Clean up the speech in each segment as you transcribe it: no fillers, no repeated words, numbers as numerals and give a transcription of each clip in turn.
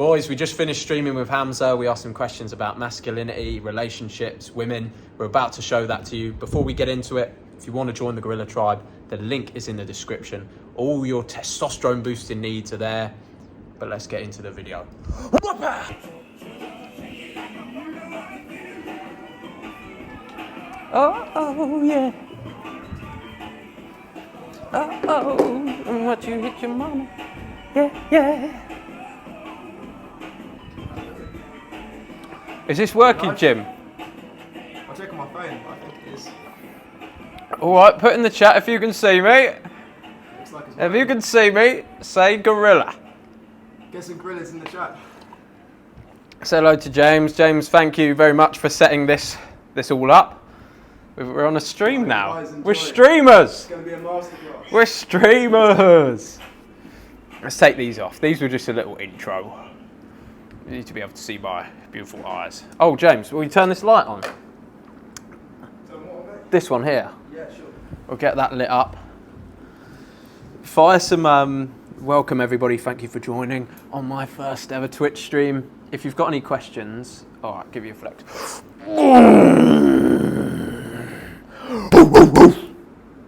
Boys, we just finished streaming with Hamza. We asked some questions about masculinity, relationships, women. We're about to show that to you. Before we get into it, if you want to join the Gorilla Tribe, the link is in the description. All your testosterone boosting needs are there. But let's get into the video. Oh yeah. Oh, what you hit your mama? Yeah. Is this working, Jim? I'll check on my phone, but I think it is. Alright, put in the chat if you can see me. Looks like it's If you can see me, say gorilla. Get some gorillas in the chat. Say hello to James. James, thank you very much for setting this all up. We're on a stream now. We're streamers. It's going to be a masterclass. We're streamers. Let's take these off. These were just a little intro. You need to be able to see my beautiful eyes. Oh, James, will you turn this light on? This one here. Yeah, sure. We'll get that lit up. Fire some, welcome everybody. Thank you for joining on my first ever Twitch stream. If you've got any questions, all right, give you a flex.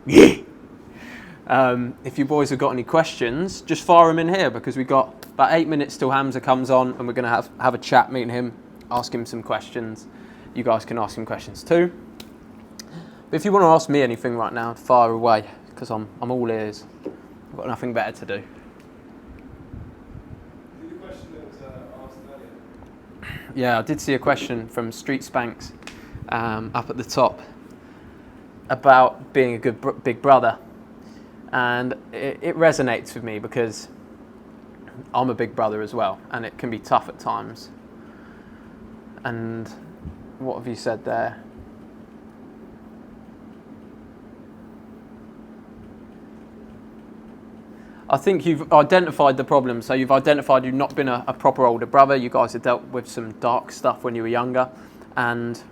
Yeah. If you boys have got any questions, just fire them in here because we've got about 8 minutes till Hamza comes on and we're going to have a chat, me and him, ask him some questions. You guys can ask him questions too. But if you want to ask me anything right now, fire away because I'm all ears. I've got nothing better to do. The question that was asked earlier. Yeah, I did see a question from Street Spanks up at the top about being a good big brother. And it resonates with me because I'm a big brother as well, and it can be tough at times. And what have you said there? I think you've identified the problem. So you've identified you've not been a proper older brother. You guys have dealt with some dark stuff when you were younger, and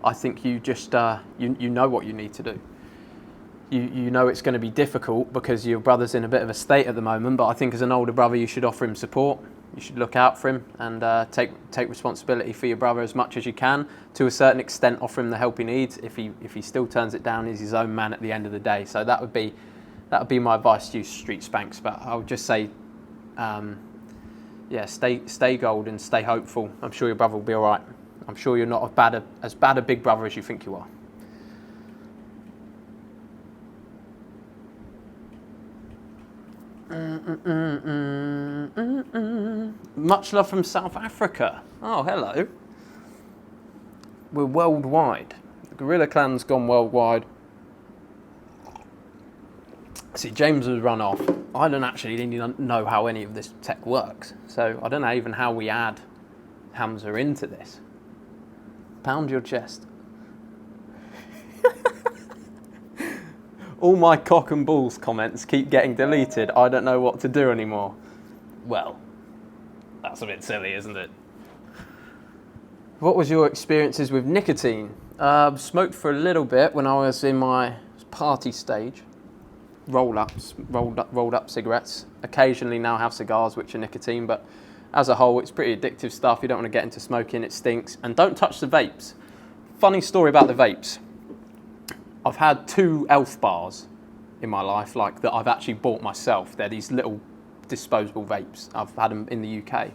I think you just you know what you need to do. You know it's going to be difficult because your brother's in a bit of a state at the moment, but I think as an older brother you should offer him support. You should look out for him and take responsibility for your brother as much as you can. To a certain extent, offer him the help he needs. If he still turns it down, he's his own man at the end of the day. So that would be my advice to you, Street Spanks. But I would just say, stay gold and stay hopeful. I'm sure your brother will be all right. I'm sure you're not as bad a big brother as you think you are. Much love from South Africa. Oh, hello. We're worldwide. The Gorilla Clan's gone worldwide. See, James has run off. I don't actually know how any of this tech works. So I don't know even how we add Hamza into this. Pound your chest. All my cock and balls comments keep getting deleted. I don't know what to do anymore. Well, that's a bit silly, isn't it? What was your experiences with nicotine? Smoked for a little bit when I was in my party stage. Rolled up cigarettes. Occasionally now have cigars which are nicotine, but as a whole it's pretty addictive stuff. You don't want to get into smoking, it stinks. And don't touch the vapes. Funny story about the vapes. I've had 2 Elf bars in my life, like that I've actually bought myself. They're these little disposable vapes. I've had them in the UK.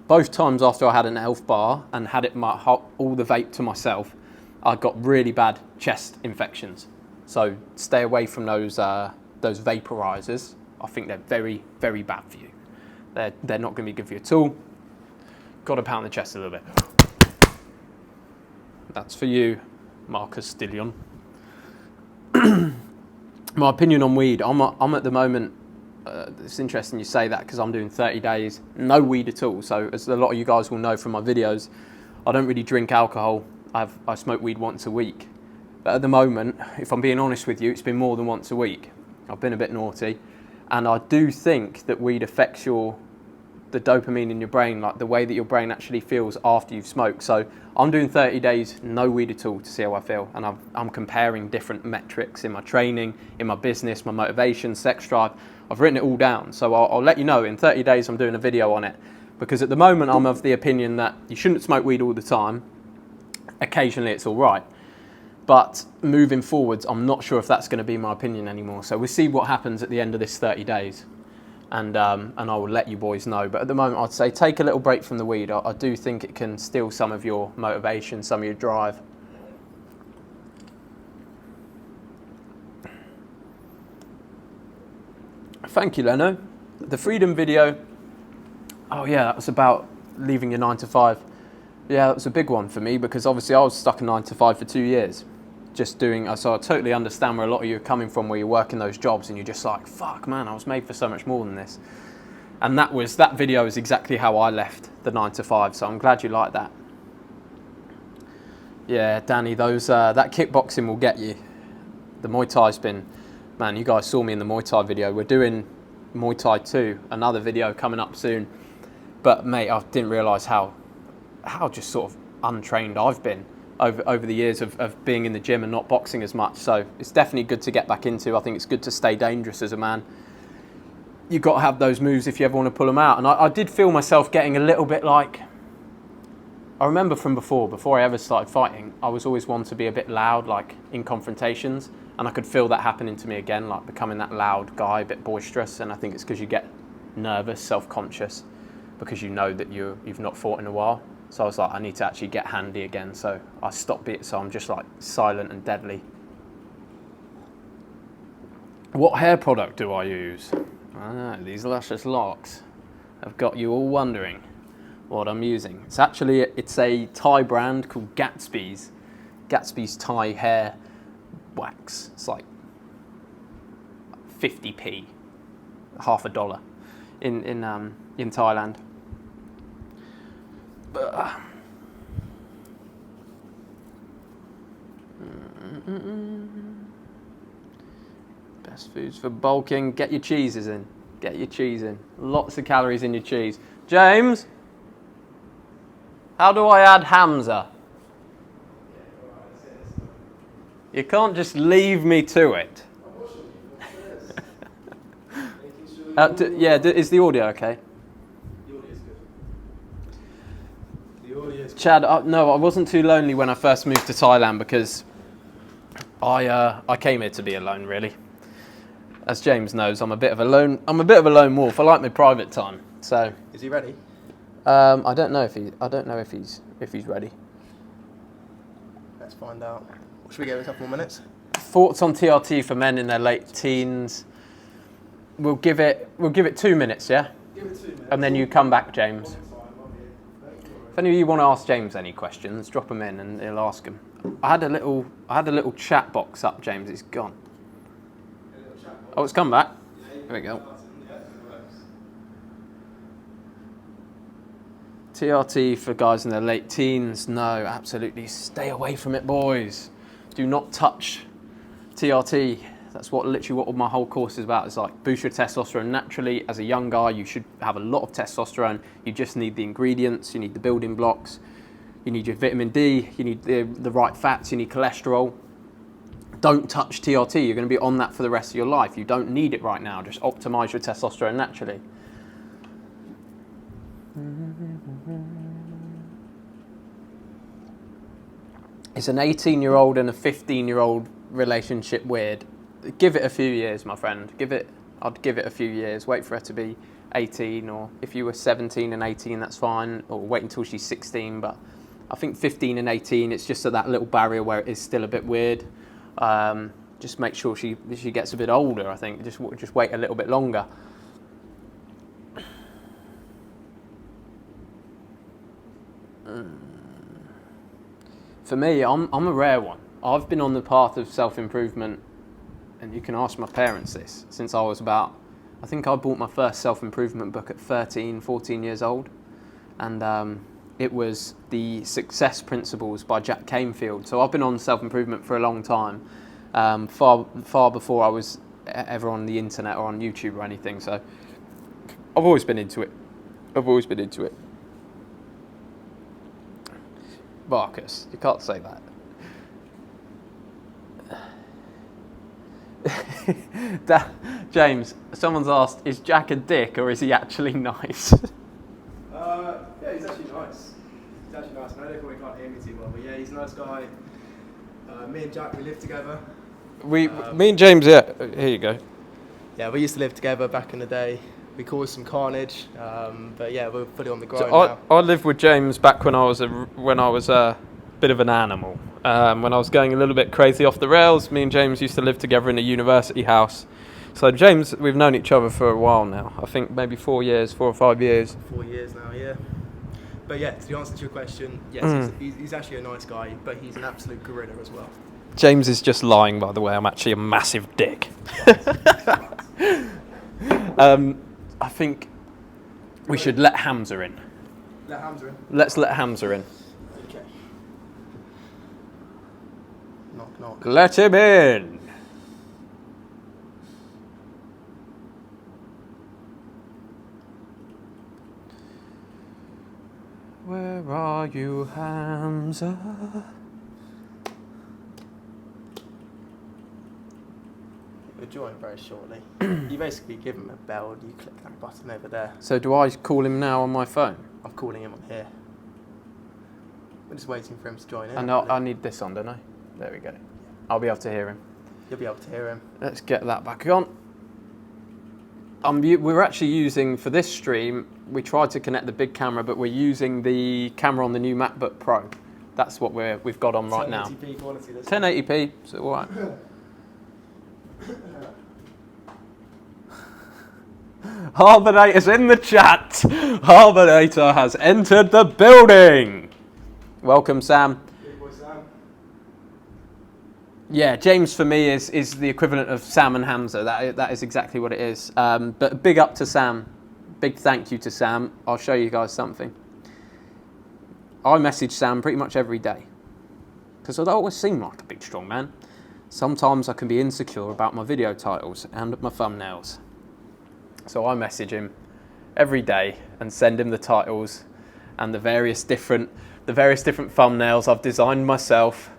Both times after I had an Elf bar and had all the vape to myself, I got really bad chest infections. So stay away from those vaporizers. I think they're very, very bad for you. They're not going to be good for you at all. Got to pound the chest a little bit. That's for you, Marcus Stillion. My opinion on weed, I'm at the moment, it's interesting you say that because I'm doing 30 days, no weed at all. So as a lot of you guys will know from my videos, I don't really drink alcohol. I smoke weed once a week. But at the moment, if I'm being honest with you, it's been more than once a week. I've been a bit naughty. And I do think that weed affects the dopamine in your brain, like the way that your brain actually feels after you've smoked. So I'm doing 30 days, no weed at all to see how I feel. And I'm comparing different metrics in my training, in my business, my motivation, sex drive, I've written it all down. So I'll let you know in 30 days I'm doing a video on it, because at the moment I'm of the opinion that you shouldn't smoke weed all the time. Occasionally it's all right. But moving forwards, I'm not sure if that's going to be my opinion anymore. So we'll see what happens at the end of this 30 days. And I will let you boys know. But at the moment, I'd say take a little break from the weed. I do think it can steal some of your motivation, some of your drive. Thank you, Leno. The freedom video. Oh yeah, that was about leaving your 9 to 5. Yeah, that was a big one for me, because obviously I was stuck in 9 to 5 for 2 years. Just doing, so I totally understand where a lot of you are coming from, where you're working those jobs and you're just like, fuck man, I was made for so much more than this. And that video is exactly how I left the 9 to 5, so I'm glad you like that. Yeah, Danny, that kickboxing will get you. The Muay Thai's been, man, you guys saw me in the Muay Thai video. We're doing Muay Thai 2, another video coming up soon. But mate, I didn't realise how just sort of untrained I've been over the years of being in the gym and not boxing as much. So it's definitely good to get back into. I think it's good to stay dangerous as a man. You've got to have those moves if you ever want to pull them out. And I did feel myself getting a little bit like, I remember from before I ever started fighting, I was always one to be a bit loud, like in confrontations. And I could feel that happening to me again, like becoming that loud guy, a bit boisterous. And I think it's because you get nervous, self-conscious, because you know that you've not fought in a while. So I was like, I need to actually get handy again. So I stopped it. So I'm just like silent and deadly. What hair product do I use? These luscious locks have got you all wondering what I'm using. It's a Thai brand called Gatsby's Thai hair wax. It's like 50p, half a dollar in Thailand. Best foods for bulking. Get your cheeses in. Get your cheese in. Lots of calories in your cheese. James, how do I add Hamza? You can't just leave me to it. Is the audio okay? Chad, no, I wasn't too lonely when I first moved to Thailand, because I came here to be alone, really. As James knows, I'm a bit of a lone wolf. I like my private time. So Is he ready? I don't know if he's ready. Let's find out. Should we give it a couple more minutes? Thoughts on TRT for men in their late teens? We'll give it 2 minutes, yeah? Give it 2 minutes. And then you come back, James. If any of you want to ask James any questions, drop them in and he'll ask them. I had a little chat box up, James. It's gone. Oh, it's come back. There we go. TRT for guys in their late teens? No, absolutely. Stay away from it, boys. Do not touch TRT. That's literally what my whole course is about. It's like boost your testosterone naturally. As a young guy, you should have a lot of testosterone. You just need the ingredients. You need the building blocks. You need your vitamin D. You need the right fats. You need cholesterol. Don't touch TRT. You're going to be on that for the rest of your life. You don't need it right now. Just optimize your testosterone naturally. Is an 18-year-old and a 15-year-old relationship weird? Give it a few years, my friend. I'd give it a few years. Wait for her to be 18, or if you were 17 and 18, that's fine. Or wait until she's 16. But I think 15 and 18, it's just at that little barrier where it is still a bit weird. Just make sure she gets a bit older. I think just wait a little bit longer. For me, I'm a rare one. I've been on the path of self-improvement, and you can ask my parents this, since I was I think I bought my first self-improvement book at 13, 14 years old. And it was The Success Principles by Jack Canfield. So I've been on self-improvement for a long time, far before I was ever on the internet or on YouTube or anything. So I've always been into it. Marcus, you can't say that. James, someone's asked, is Jack a dick or is he actually nice? Yeah, he's actually nice. He's actually nice. I know they probably can't hear me too well, but yeah, he's a nice guy. Me and Jack, we live together. Me and James, yeah, here you go. Yeah, we used to live together back in the day. We caused some carnage, but yeah, we're fully on the grind So now. I lived with James back when I was a bit of an animal. When I was going a little bit crazy off the rails, me and James used to live together in a university house. So James, we've known each other for a while now. I think maybe 4 or 5 years. 4 years now, yeah. But yeah, to answer your question, yes, he's actually a nice guy, but he's an absolute gorilla as well. James is just lying, by the way. I'm actually a massive dick. I think we should let Hamza in. Let Hamza in. Let's let Hamza in. Okay. Knock, knock. Let him in. Where are you, Hamza? We'll join very shortly. You basically give him a bell and you click that button over there. So do I call him now on my phone? I'm calling him on here. We're just waiting for him to join in. And I need this on, don't I? There we go. I'll be able to hear him. You'll be able to hear him. Let's get that back on. We're actually using, for this stream, we tried to connect the big camera, but we're using the camera on the new MacBook Pro. That's what we've got on right now. 1080p quality. 1080p, so all right. Harbonator's in the chat. Harbonator has entered the building. Welcome, Sam. Big boy Sam. Yeah, James for me is the equivalent of Sam and Hamza. That is exactly what it is. But big up to Sam. Big thank you to Sam. I'll show you guys something. I message Sam pretty much every day because I always seem like a big strong man. Sometimes I can be insecure about my video titles and my thumbnails. So I message him every day and send him the titles and the various different thumbnails I've designed myself,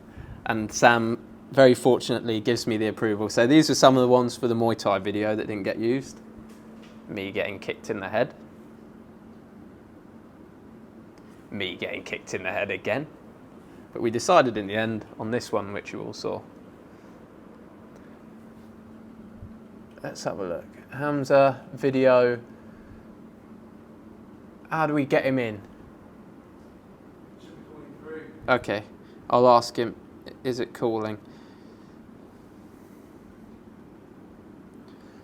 and Sam very fortunately gives me the approval. So these are some of the ones for the Muay Thai video that didn't get used. Me getting kicked in the head. Me getting kicked in the head again. But we decided in the end on this one, which you all saw. Let's have a look. Hamza, video. How do we get him in? Should be calling through. Okay, I'll ask him, is it calling?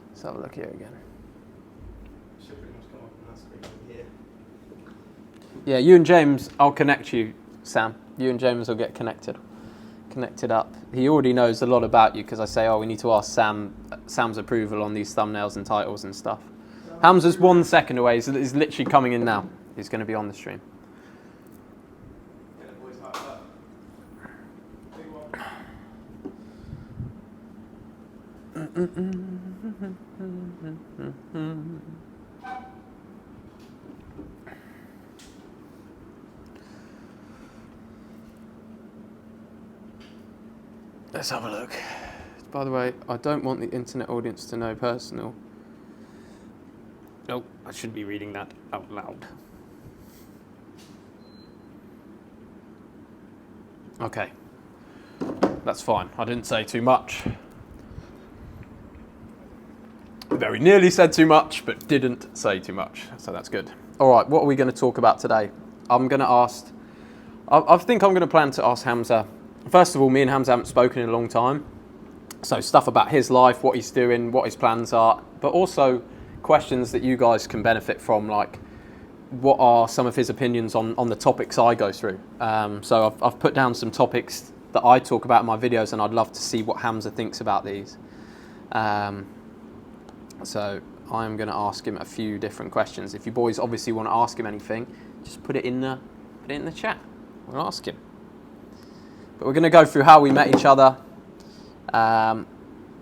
Let's have a look here again. Should pretty much come up on that screen over here. Yeah, you and James, I'll connect you, Sam. You and James will get connected up. He already knows a lot about you because I say, oh, we need to ask Sam's approval on these thumbnails and titles and stuff. Hamza's 1 second away. He's literally coming in now. He's going to be on the stream. Get the boys hyped up. Big one. Let's have a look. By the way, I don't want the internet audience to know personal. Oh, I should be reading that out loud. Okay. That's fine. I didn't say too much. Very nearly said too much, but didn't say too much. So that's good. All right, what are we going to talk about today? I'm going to ask... I think I'm going to plan to ask Hamza... First of all, me and Hamza haven't spoken in a long time. So stuff about his life, what he's doing, what his plans are, but also questions that you guys can benefit from, like what are some of his opinions on the topics I go through. So I've put down some topics that I talk about in my videos, and I'd love to see what Hamza thinks about these. So I'm going to ask him a few different questions. If you boys obviously want to ask him anything, just put it in the chat. We'll ask him. But we're going to go through how we met each other, and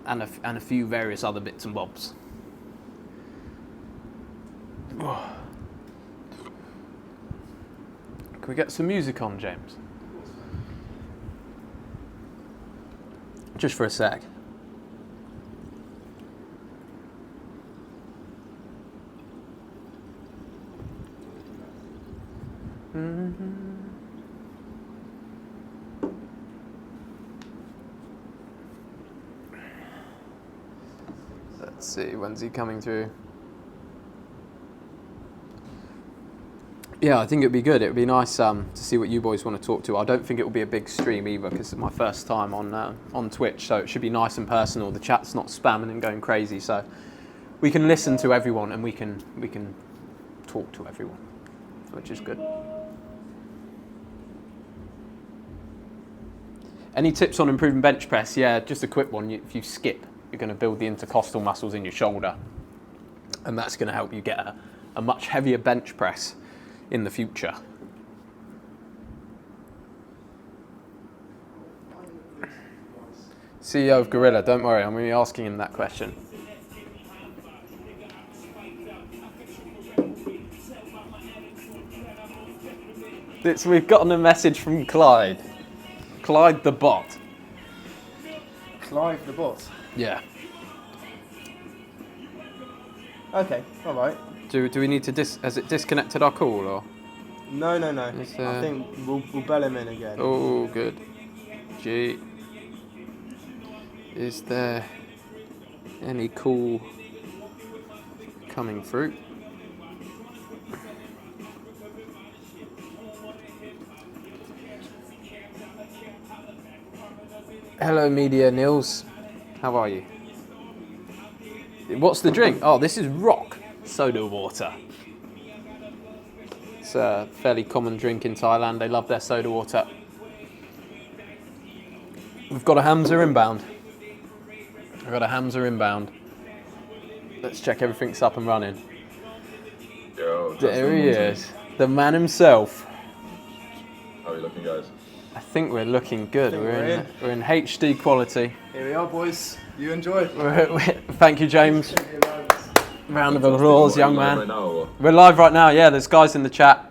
a few various other bits and bobs. Can we get some music on, James? Just for a sec. Let's see, when's he coming through? Yeah, I think it'd be good. It'd be nice to see what you boys want to talk to. I don't think it will be a big stream either because it's my first time on Twitch, so it should be nice and personal. The chat's not spamming and going crazy, so we can listen to everyone and we can talk to everyone, which is good. Any tips on improving bench press? Yeah, just a quick one. If you skip, you're going to build the intercostal muscles in your shoulder, and that's going to help you get a much heavier bench press in the future. CEO of Gorilla, don't worry, I'm going to be asking him that question. We've gotten a message from Clyde. Clyde the bot. Clive the bot. Yeah. Okay, all right. Do we need to has it disconnected our call or? No. I think we'll bell him in again. Oh, good. Gee. Is there any call coming through? Hello, Media Nils. How are you? What's the drink? Oh, this is Rock soda water. It's a fairly common drink in Thailand. They love their soda water. We've got a Hamza inbound. Let's check everything's up and running. Yo, There he is. The man himself. How are you looking, guys? I think we're looking good. We're in HD quality. Here we are, boys. You enjoy. Thank you, James. Round of applause, young man. Right now, or? We're live right now. Yeah, there's guys in the chat.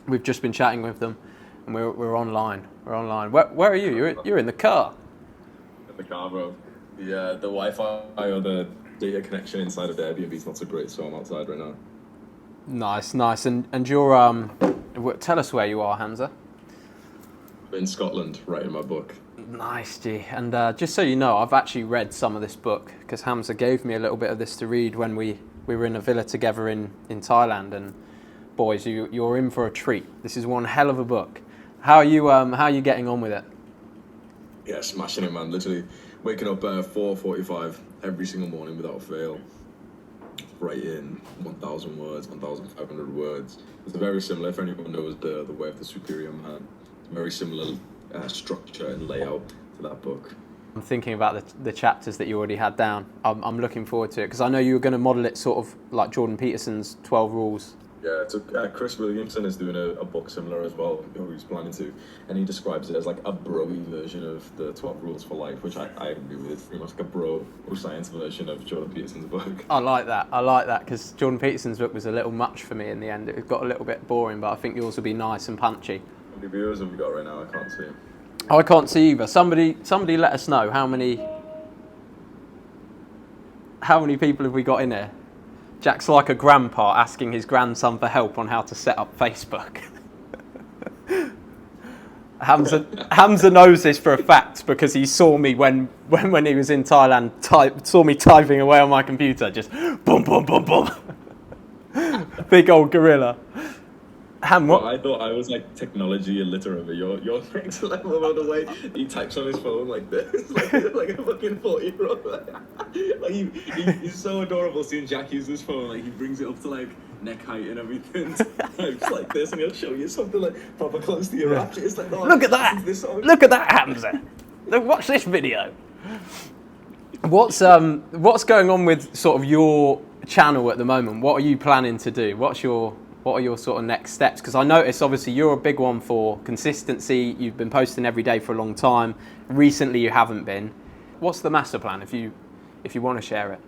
We've just been chatting with them, and we're online. We're online. Where are you? You're in the car. In the car, bro. The Wi-Fi or the data connection inside of the Airbnb is not so great, so I'm outside right now. Nice. And you're tell us where you are, Hamza. I'm in Scotland, writing my book. Nice, G. And just so you know, I've actually read some of this book because Hamza gave me a little bit of this to read when we were in a villa together in Thailand. And boys, you're in for a treat. This is one hell of a book. How are you getting on with it? Yeah, smashing it, man. Literally waking up 4:45 every single morning without fail. Writing 1,000 words, 1,500 words. It's very similar. If anyone knows the Way of the Superior Man, it's very similar structure and layout to that book. I'm thinking about the chapters that you already had down. I'm looking forward to it because I know you were going to model it sort of like Jordan Peterson's 12 Rules. Yeah, so Chris Williamson is doing a book similar as well, who he's planning to, and he describes it as like a bro-y version of the 12 Rules for Life, which I agree with. It's pretty much like a bro science version of Jordan Peterson's book. I like that because Jordan Peterson's book was a little much for me in the end. It got a little bit boring, but I think yours will be nice and punchy. How many viewers have we got right now? I can't see. I can't see either. Somebody let us know how many people have we got in here. Jack's like a grandpa asking his grandson for help on how to set up Facebook. Hamza knows this for a fact because he saw me when he was in Thailand, saw me typing away on my computer, just boom, boom, boom, boom. Big old gorilla. Ham, what? Well, I thought I was like technology illiterate, but you're next level of the way he types on his phone like this, like a fucking 40-year-old. Like he's so adorable seeing Jack use his phone. Like he brings it up to like neck height and everything, types like this, and he'll show you something like proper close to your rapture. It's like, oh, look at that! Look at that, Hamza! Look, watch this video. What's going on with sort of your channel at the moment? What are you planning to do? What are your sort of next steps? Because I notice obviously you're a big one for consistency. You've been posting every day for a long time. Recently you haven't been. What's the master plan if you want to share it?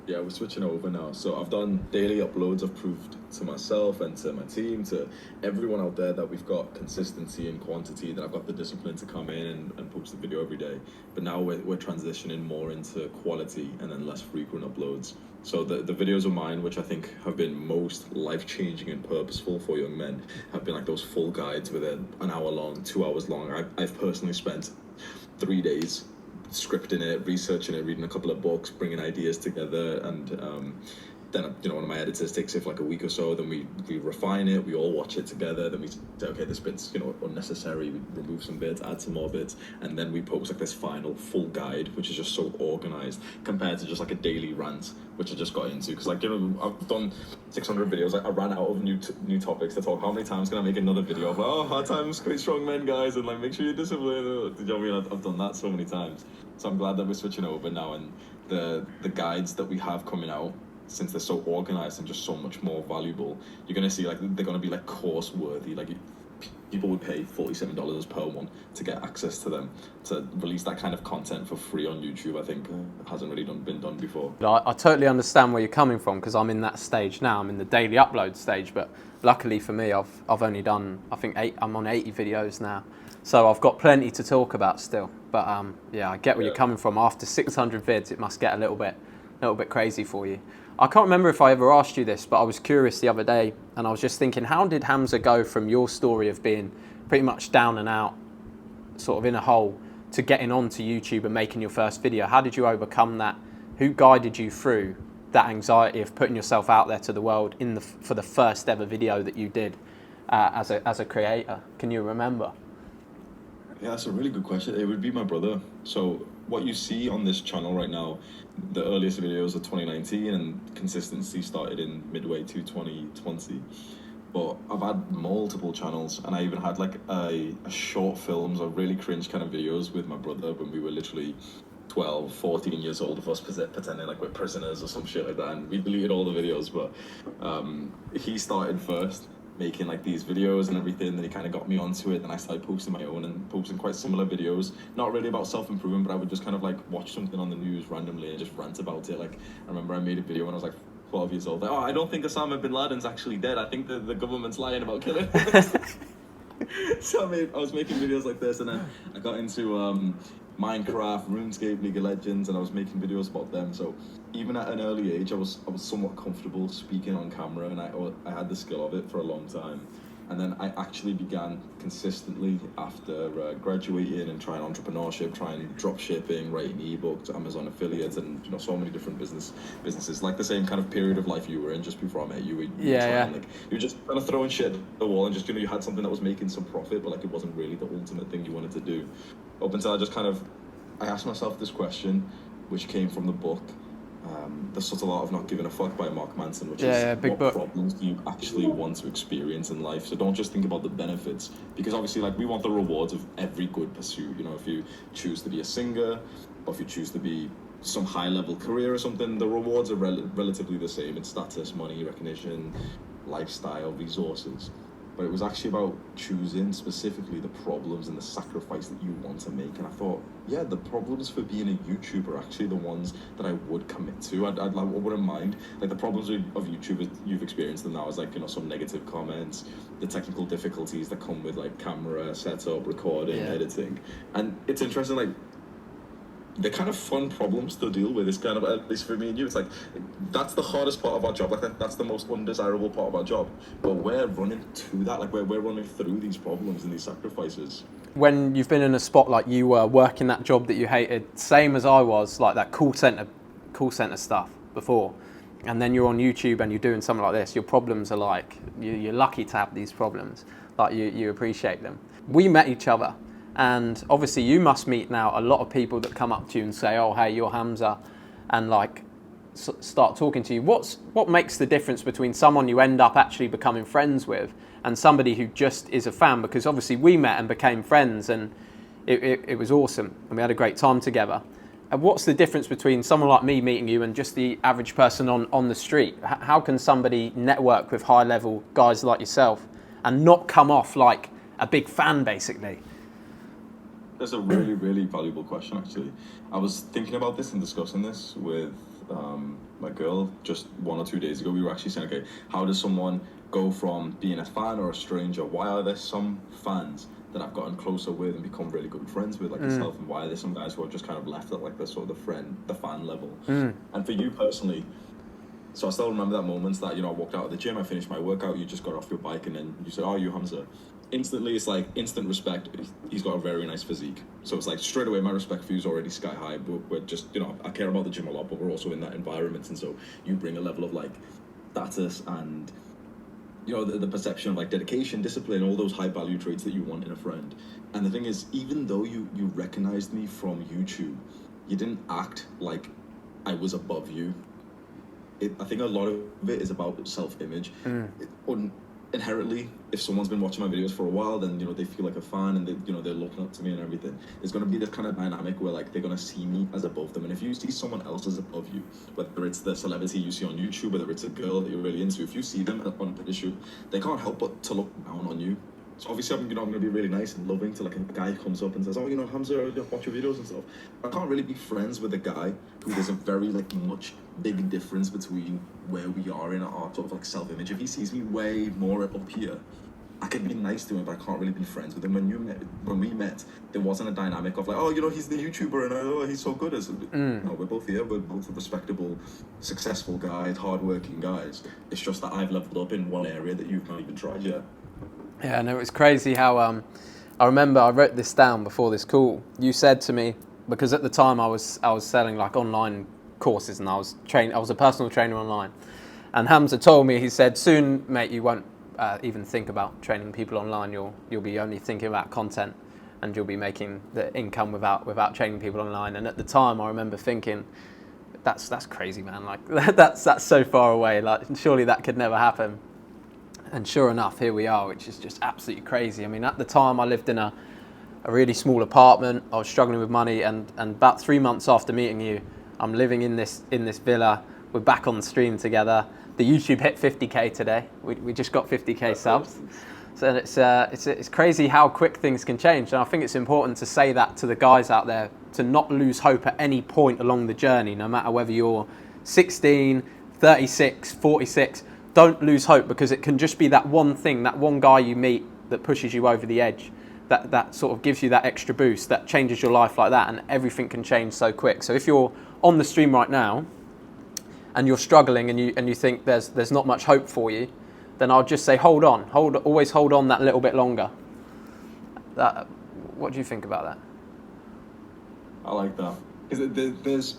Yeah, we're switching over now. So I've done daily uploads. I've proved to myself and to my team, to everyone out there, that we've got consistency and quantity, that I've got the discipline to come in and post a video every day. But now we're transitioning more into quality and then less frequent uploads. So the videos of mine, which I think have been most life-changing and purposeful for young men, have been like those full guides with an hour long, 2 hours long. I've personally spent 3 days scripting it, researching it, reading a couple of books, bringing ideas together, and then one of my editors takes it for like a week or so. Then we refine it. We all watch it together. Then we say, okay, this bit's unnecessary. We remove some bits, add some more bits, and then we post like this final full guide, which is just so organized compared to just like a daily rant, which I just got into. Because I've done 600 videos. I ran out of new topics to talk. How many times can I make another video of like, hard times, great strong men, guys, and like make sure you're disciplined? You know what I mean? I've done that so mmany times. So I'm glad that we're switching over now, and the guides that we have coming out, since they're so organized and just so much more valuable, you're going to see like they're going to be like course worthy. Like people would pay $47 per one to get access to them. To release that kind of content for free on YouTube, I think hasn't really been done before. I totally understand where you're coming from, because I'm in that stage now. I'm in the daily upload stage, but luckily for me, I've only done, I think I'm on 80 videos now, so I've got plenty to talk about still. But yeah, I get where you're coming from. After 600 vids, it must get a little bit crazy for you. I can't remember if I ever asked you this, but I was curious the other day, and I was just thinking, how did Hamza go from your story of being pretty much down and out, sort of in a hole, to getting onto YouTube and making your first video? How did you overcome that? Who guided you through that anxiety of putting yourself out there to the world for the first ever video that you did as a creator? Can you remember? Yeah, that's a really good question. It would be my brother. So what you see on this channel right now, the earliest videos are 2019, and consistency started in midway to 2020. But I've had multiple channels, and I even had like a short films or really cringe kind of videos with my brother when we were literally 12, 14 years old, of us pretending like we're prisoners or some shit like that, and we deleted all the videos. But he started first, making like these videos and everything. Then he kind of got me onto it. Then I started posting my own and posting quite similar videos, not really about self-improvement, but I would just kind of like watch something on the news randomly and just rant about it. Like I remember I made a video when I was like 12 years old, like, I don't think Osama bin Laden's actually dead. I think the government's lying about killing him. So I was making videos like this, and then I got into Minecraft, RuneScape, League of Legends, and I was making videos about them. So even at an early age, I was somewhat comfortable speaking on camera, and I had the skill of it for a long time. And then I actually began consistently after graduating and trying entrepreneurship, trying drop shipping, writing ebooks, Amazon affiliates, and so many different businesses. Like the same kind of period of life you were in just before I met you. You were just kind of throwing shit at the wall, and just you had something that was making some profit, but like it wasn't really the ultimate thing you wanted to do. Up until I asked myself this question, which came from the book, The Subtle Art of Not Giving a Fuck by Mark Manson, which is big what book. Problems do you actually want to experience in life? So don't just think about the benefits, because obviously like we want the rewards of every good pursuit. If you choose to be a singer, or if you choose to be some high level career or something, the rewards are relatively the same. It's status, money, recognition, lifestyle, resources. But it was actually about choosing specifically the problems and the sacrifice that you want to make. And I thought, yeah, the problems for being a YouTuber are actually the ones that I would commit to. I wouldn't mind. Like the problems of YouTube, you've experienced them now, is like, some negative comments, the technical difficulties that come with like camera setup, recording, editing. And it's interesting, like, they're kind of fun problems to deal with. It's kind of, at least for me and you, it's like, that's the hardest part of our job. Like that's the most undesirable part of our job. But we're running to that. Like we're running through these problems and these sacrifices. When you've been in a spot like you were, working that job that you hated, same as I was, like that call center stuff before, and then you're on YouTube and you're doing something like this, your problems are like, you're lucky to have these problems. Like you appreciate them. We met each other. And obviously you must meet now a lot of people that come up to you and say, oh, hey, you're Hamza, and like start talking to you. What makes the difference between someone you end up actually becoming friends with and somebody who just is a fan? Because obviously we met and became friends, and it was awesome, and we had a great time together. And what's the difference between someone like me meeting you and just the average person on the street? How can somebody network with high level guys like yourself and not come off like a big fan, basically? That's a really, really valuable question, actually. I was thinking about this and discussing this with my girl just 1 or 2 days ago. We were actually saying, okay, how does someone go from being a fan or a stranger? Why are there some fans that I've gotten closer with and become really good friends with, like yourself, and why are there some guys who are just kind of left at like the sort of the fan level? And for you personally, so I still remember that moment that, you know, I walked out of the gym, I finished my workout, you just got off your bike, and then you said, "Oh, you Hamza." Instantly, it's like instant respect. He's got a very nice physique, so it's like straight away my respect for you is already sky high. We're just, you know, I care about the gym a lot, but we're also in that environment, and so you bring a level of like status and, you know, the perception of like dedication, discipline, all those high value traits that you want in a friend. And the thing is, even though you recognized me from YouTube, you didn't act like I was above you. I think a lot of it is about self-image. Inherently, if someone's been watching my videos for a while, then, you know, they feel like a fan, and they, you know, they're looking up to me and everything. There's going to be this kind of dynamic where like they're going to see me as above them. And if you see someone else as above you, whether it's the celebrity you see on YouTube, whether it's a girl that you're really into, if you see them on a issue, they can't help but to look down on you. So obviously, I'm going to be really nice and loving to like a guy who comes up and says, "Oh, you know, Hamza, I watch your videos and stuff." I can't really be friends with a guy who there's a very like much big difference between where we are in our sort of like self-image. If he sees me way more up here, I can be nice to him, but I can't really be friends with him. When we met, there wasn't a dynamic of like, "Oh, you know, he's the YouTuber and oh, he's so good." No, we're both here. We're both respectable, successful guys, hardworking guys. It's just that I've leveled up in one area that you've not even tried yet. Yeah, no, it's crazy how I remember I wrote this down before this call. You said to me, because at the time I was selling like online courses, and I was a personal trainer online. And Hamza told me, he said, "Soon, mate, you won't even think about training people online. You'll be only thinking about content, and you'll be making the income without training people online." And at the time, I remember thinking, that's crazy, man. Like that's so far away. Like surely that could never happen. And sure enough, here we are, which is just absolutely crazy. I mean, at the time, I lived in a really small apartment. I was struggling with money, and about 3 months after meeting you, I'm living in this villa. We're back on the stream together. The YouTube hit 50K today. We just got 50K subs. So it's crazy how quick things can change. And I think it's important to say that to the guys out there, to not lose hope at any point along the journey, no matter whether you're 16, 36, 46. Don't lose hope, because it can just be that one thing, that one guy you meet that pushes you over the edge, that sort of gives you that extra boost, that changes your life like that, and everything can change so quick. So if you're on the stream right now and you're struggling and you think there's not much hope for you, then I'll just say always hold on that little bit longer. What do you think about that? I like that. There's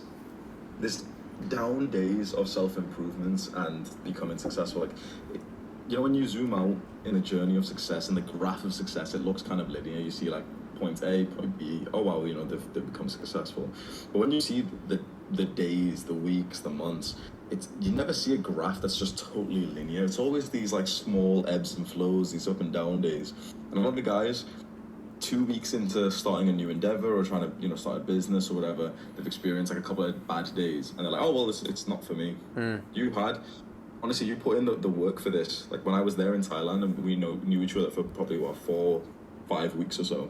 this down days of self-improvements and becoming successful. Like, you know, when you zoom out in a journey of success, in the graph of success, it looks kind of linear. You see like point A, point B, oh wow, you know, they've become successful. But when you see the days, the weeks, the months, you never see a graph that's just totally linear. It's always these like small ebbs and flows, these up and down days. And a lot of the guys, 2 weeks into starting a new endeavor or trying to, you know, start a business or whatever, they've experienced like a couple of bad days, and they're like, "Oh well, it's not for me." Honestly, you put in the work for this. Like when I was there in Thailand, and we knew each other for probably 4-5 weeks or so.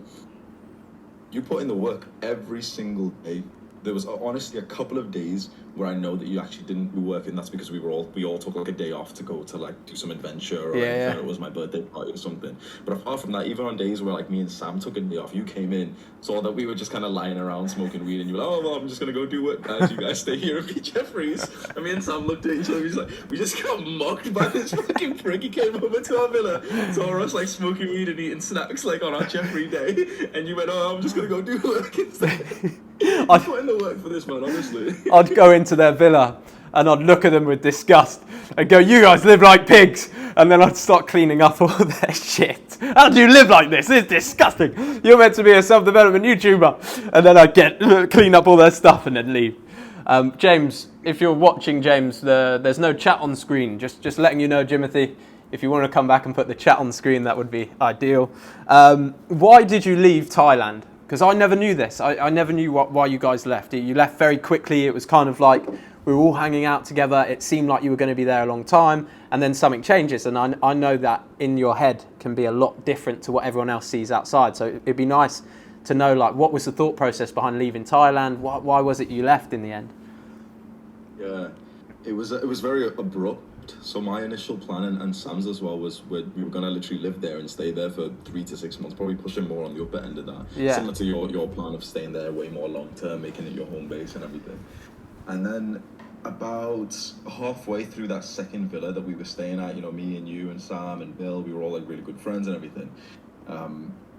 You put in the work every single day. There was honestly a couple of days where I know that you actually didn't work, and that's because we all took like a day off to go to like do some adventure, or it was my birthday party or something. But apart from that, even on days where like me and Sam took a day off, you came in, saw that we were just kind of lying around smoking weed, and you were like, "Oh well, I'm just gonna go do work, guys. You guys stay here and be Jeffries." And me and Sam looked at each other. We just got mocked by this fucking prick. He came over to our villa, saw us like smoking weed and eating snacks like on our Jeffrey day, and you went, "Oh, I'm just gonna go do work instead." I put in the work for this, man, honestly. I'd go into their villa and I'd look at them with disgust and go, "You guys live like pigs." And then I'd start cleaning up all their shit. "How do you live like this? It's disgusting. You're meant to be a self-development YouTuber." And then I'd clean up all their stuff and then leave. James, if you're watching, James, there's no chat on screen. Just letting you know, Jimothy, if you want to come back and put the chat on screen, that would be ideal. Why did you leave Thailand? Because I never knew this. I never knew why you guys left. You left very quickly. It was kind of like we were all hanging out together. It seemed like you were going to be there a long time, and then something changes. And I know that in your head can be a lot different to what everyone else sees outside. So it'd be nice to know, like, what was the thought process behind leaving Thailand? Why was it you left in the end? Yeah, it was very abrupt. So my initial plan and Sam's as well was we were gonna literally live there and stay there for 3 to 6 months, probably pushing more on the upper end of that. Yeah. Similar to your plan of staying there way more long term, making it your home base and everything. And then about halfway through that second villa that we were staying at, me and you and Sam and Bill, we were all like really good friends and everything.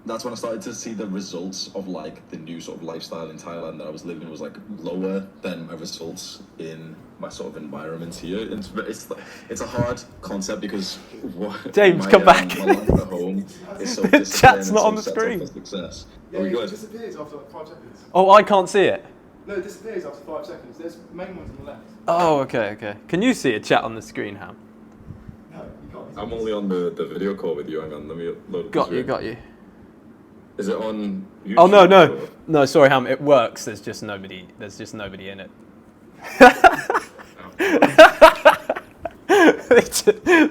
That's when I started to see the results of like the new sort of lifestyle in Thailand that I was living was like lower than my results in my sort of environment here. It's a hard concept because James, come back. My life at home is so The disciplined chat's and not so on the set up screen. for success. Yeah, Are we it good? disappears after like 5 seconds. Oh, I can't see it. No, it disappears after 5 seconds. There's main ones on the left. Oh, okay. Can you see a chat on the screen, Ham? No, you can't. I'm only on the video call with you. Hang on, let me load up the Got screen. you. Is it on YouTube? Oh no, sorry, Ham. It works. There's just nobody in it.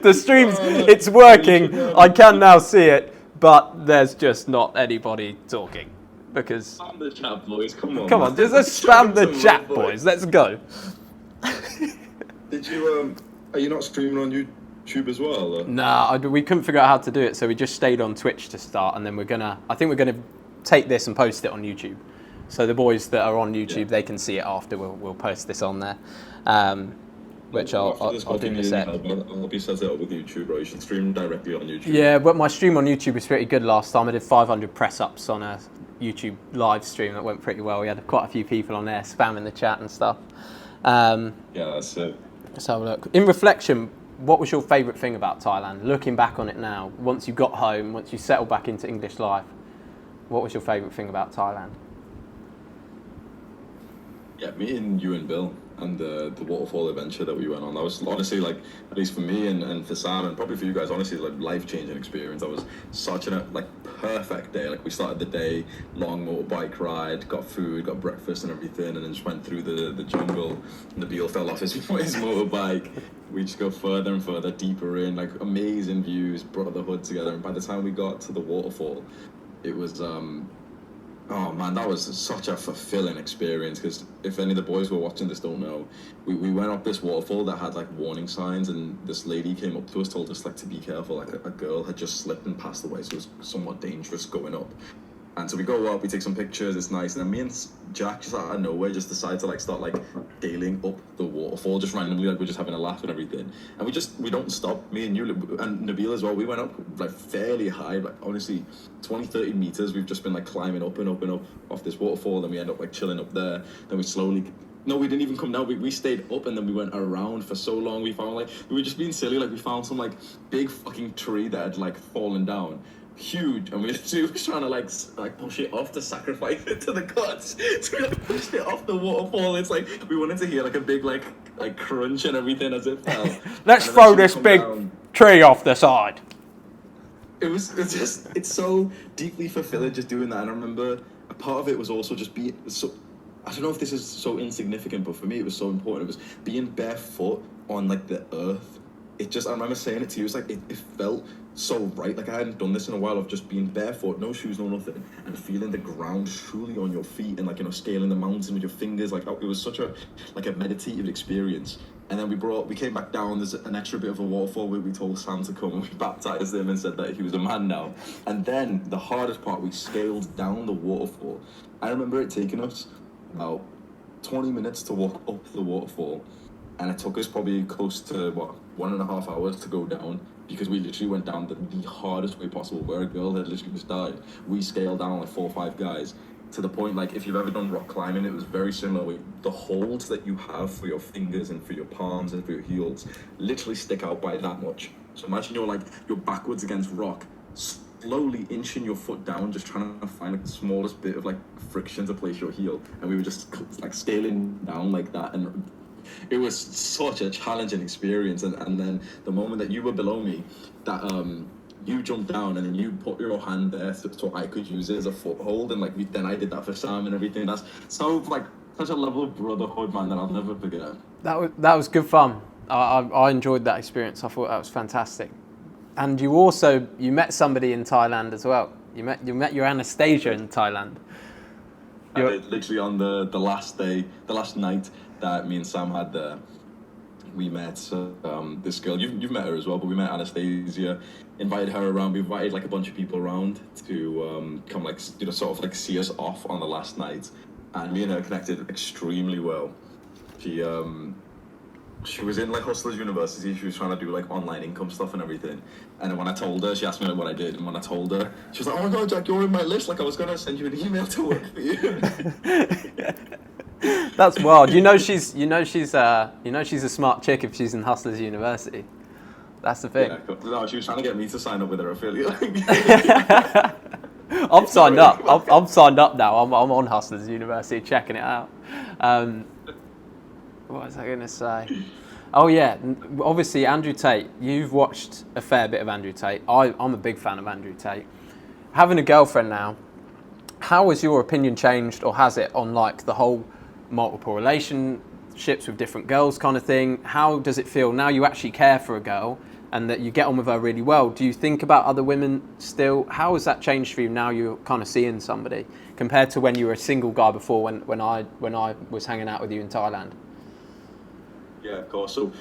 The stream's it's working. I can now see it, but there's just not anybody talking because. Spam the chat, boys. Come on. Come on, just spam the chat, boys. Let's go. Did you Are you not streaming on YouTube as well? Or? Nah, we couldn't figure out how to do it, so we just stayed on Twitch to start, and then I think we're gonna take this and post it on YouTube. So the boys that are on YouTube, they can see it after. We'll post this on there, which I'll do in a sec. I'll help you set it up with YouTube, bro. You should stream directly on YouTube. Yeah, but my stream on YouTube was pretty good last time. I did 500 press-ups on a YouTube live stream that went pretty well. We had quite a few people on there spamming the chat and stuff. Yeah, that's it. Let's have a look. In reflection, what was your favourite thing about Thailand? Looking back on it now, once you got home, once you settled back into English life, what was your favourite thing about Thailand? Yeah, meeting you and Bill and the waterfall adventure that we went on. That was honestly, like, at least for me and for Sam and probably for you guys, honestly, like life-changing experience. That was such a perfect day. Like, we started the day, long motorbike ride, got food, got breakfast and everything, and then just went through the jungle. Nabil fell off his motorbike. We just go further and further, deeper in, like amazing views, Brotherhood together. And by the time we got to the waterfall, it was oh man, that was such a fulfilling experience, because if any of the boys who are watching this don't know, we went up this waterfall that had like warning signs, and this lady came up to us, told us like to be careful, like a girl had just slipped and passed away, so it was somewhat dangerous going up. And so we go up, we take some pictures, it's nice, and then me and Jack just out of nowhere just decide to like start like scaling up the waterfall just randomly, like we're just having a laugh and everything. And we don't stop, me and you and Nabil as well. We went up like fairly high, like honestly 20-30 meters. We've just been like climbing up and up and up off this waterfall, then we end up like chilling up there. Then we slowly, no, we didn't even come down. We stayed up, and then we went around for so long. We found like, we were just being silly, like we found some like big fucking tree that had like fallen down. Huge, and we were trying to like push it off to sacrifice it to the gods. So we like pushed it off the waterfall. It's like we wanted to hear like a big like crunch and everything as it fell. Let's throw this big tree off the side. It's so deeply fulfilling just doing that. And I remember a part of it was also just being so, I don't know if this is so insignificant, but for me it was so important. It was being barefoot on like the earth. I remember saying it to you, it's like it felt so right. Like I hadn't done this in a while, of just being barefoot, no shoes, no nothing, and feeling the ground truly on your feet, and like, scaling the mountain with your fingers. Like it was such a meditative experience. And then we came back down. There's an extra bit of a waterfall where we told Sam to come, and we baptized him and said that he was a man now. And then the hardest part, we scaled down the waterfall. I remember it taking us about 20 minutes to walk up the waterfall, and it took us probably close to 1.5 hours to go down, because we literally went down the hardest way possible, where a girl had literally just died. We scaled down like 4 or 5 guys, to the point, like, if you've ever done rock climbing, it was very similar. The holds that you have for your fingers and for your palms and for your heels literally stick out by that much. So imagine you're backwards against rock, slowly inching your foot down, just trying to find like the smallest bit of like friction to place your heel, and we were just like scaling down like that. And it was such a challenging experience. And then the moment that you were below me, that you jumped down and then you put your hand there so I could use it as a foothold, and then I did that for Sam and everything. That's so such a level of brotherhood, man, that I'll never forget. That was good fun. I enjoyed that experience. I thought that was fantastic. And you met somebody in Thailand as well. You met your Anastasia in Thailand. I did, literally on the last day, the last night. that me and Sam had there, we met this girl. You've met her as well, but we met Anastasia. Invited her around. We invited like a bunch of people around to come like sort of like see us off on the last night, and me and her connected extremely well. She was in like Hustlers University. She was trying to do like online income stuff and everything. And then when I told her, she asked me like what I did. And when I told her, she was like, "Oh my God, Jack, you're in my list. Like I was gonna send you an email to work for you." That's wild. She's a smart chick if she's in Hustlers University. That's the thing. Yeah, no, she was trying to get me to sign up with her affiliate. I'm signed up. I'm signed up now. I'm on Hustlers University, checking it out. What was I going to say? Oh yeah, obviously Andrew Tate. You've watched a fair bit of Andrew Tate. I'm a big fan of Andrew Tate. Having a girlfriend now, how has your opinion changed, or has it, on like the whole multiple relationships with different girls kind of thing? How does it feel now you actually care for a girl and that you get on with her really well? Do you think about other women still? How has that changed for you now you're kind of seeing somebody compared to when you were a single guy before, when I was hanging out with you in Thailand? Yeah, of course. So,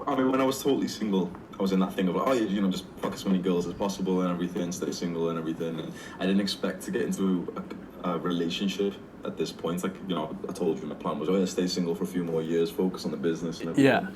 I mean, when I was totally single, I was in that thing of like, oh, just fuck as many girls as possible and everything, stay single and everything. And I didn't expect to get into a relationship at this point. Like, I told you my plan was, stay single for a few more years, focus on the business and everything. Yeah.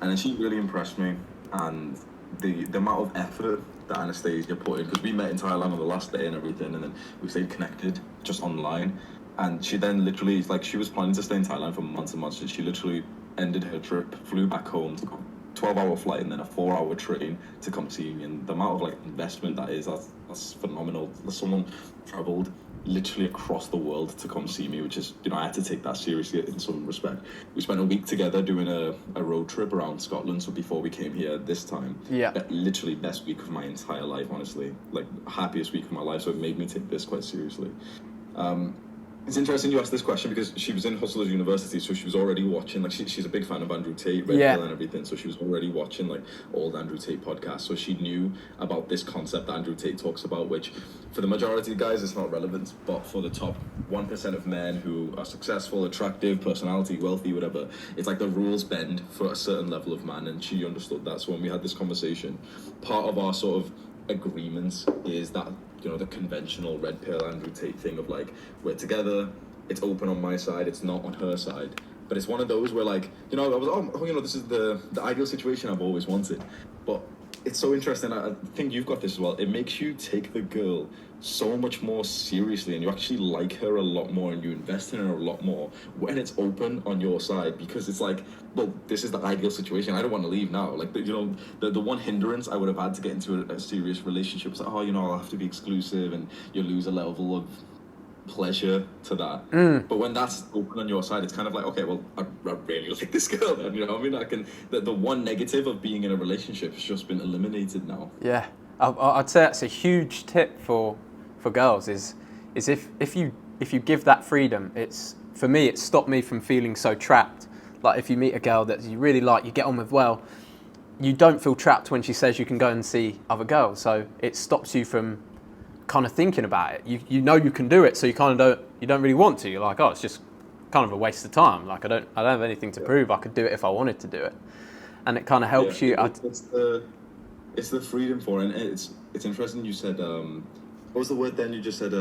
And then she really impressed me. And the amount of effort that Anastasia put in, because we met in Thailand on the last day and everything, and then we stayed connected just online. And she then literally, like, she was planning to stay in Thailand for months and months, and she literally ended her trip, flew back home, took a 12-hour flight and then a 4-hour train to come see me. And the amount of like investment that's phenomenal. Someone traveled literally across the world to come see me, which is, I had to take that seriously in some respect. We spent a week together doing a road trip around Scotland. So before we came here this time, literally best week of my entire life, honestly, like happiest week of my life. So it made me take this quite seriously. It's interesting you asked this question because she was in Hustlers University, so she was already watching, like, she's a big fan of Andrew Tate, Red Pill and everything, so she was already watching, like, old Andrew Tate podcasts, so she knew about this concept that Andrew Tate talks about, which, for the majority of guys, it's not relevant, but for the top 1% of men who are successful, attractive, personality, wealthy, whatever, it's like the rules bend for a certain level of man, and she understood that, so when we had this conversation, part of our sort of agreements is that, the conventional Red Pill Andrew Tate thing of like, we're together, it's open on my side, it's not on her side. But it's one of those where like, I was, this is the ideal situation I've always wanted. But it's so interesting, I think you've got this as well. It makes you take the girl so much more seriously and you actually like her a lot more and you invest in her a lot more when it's open on your side, because it's like, well, this is the ideal situation. I don't want to leave now. Like, the one hindrance I would have had to get into a serious relationship was like, I'll have to be exclusive and you lose a level of pleasure to that. But when that's open on your side, it's kind of like, okay, well, I really like this girl then, I can, the one negative of being in a relationship has just been eliminated now. Yeah, I'd say that's a huge tip for girls is if you give that freedom, for me, it's stopped me from feeling so trapped. Like if you meet a girl that you really like, you get on with well, you don't feel trapped when she says you can go and see other girls. So it stops you from kind of thinking about it. You know you can do it, so you kind of don't really want to. You're like, it's just kind of a waste of time. Like I don't have anything to prove. I could do it if I wanted to do it, and it kind of helps you. It's the freedom for it, and it's interesting. You said what was the word then? You just said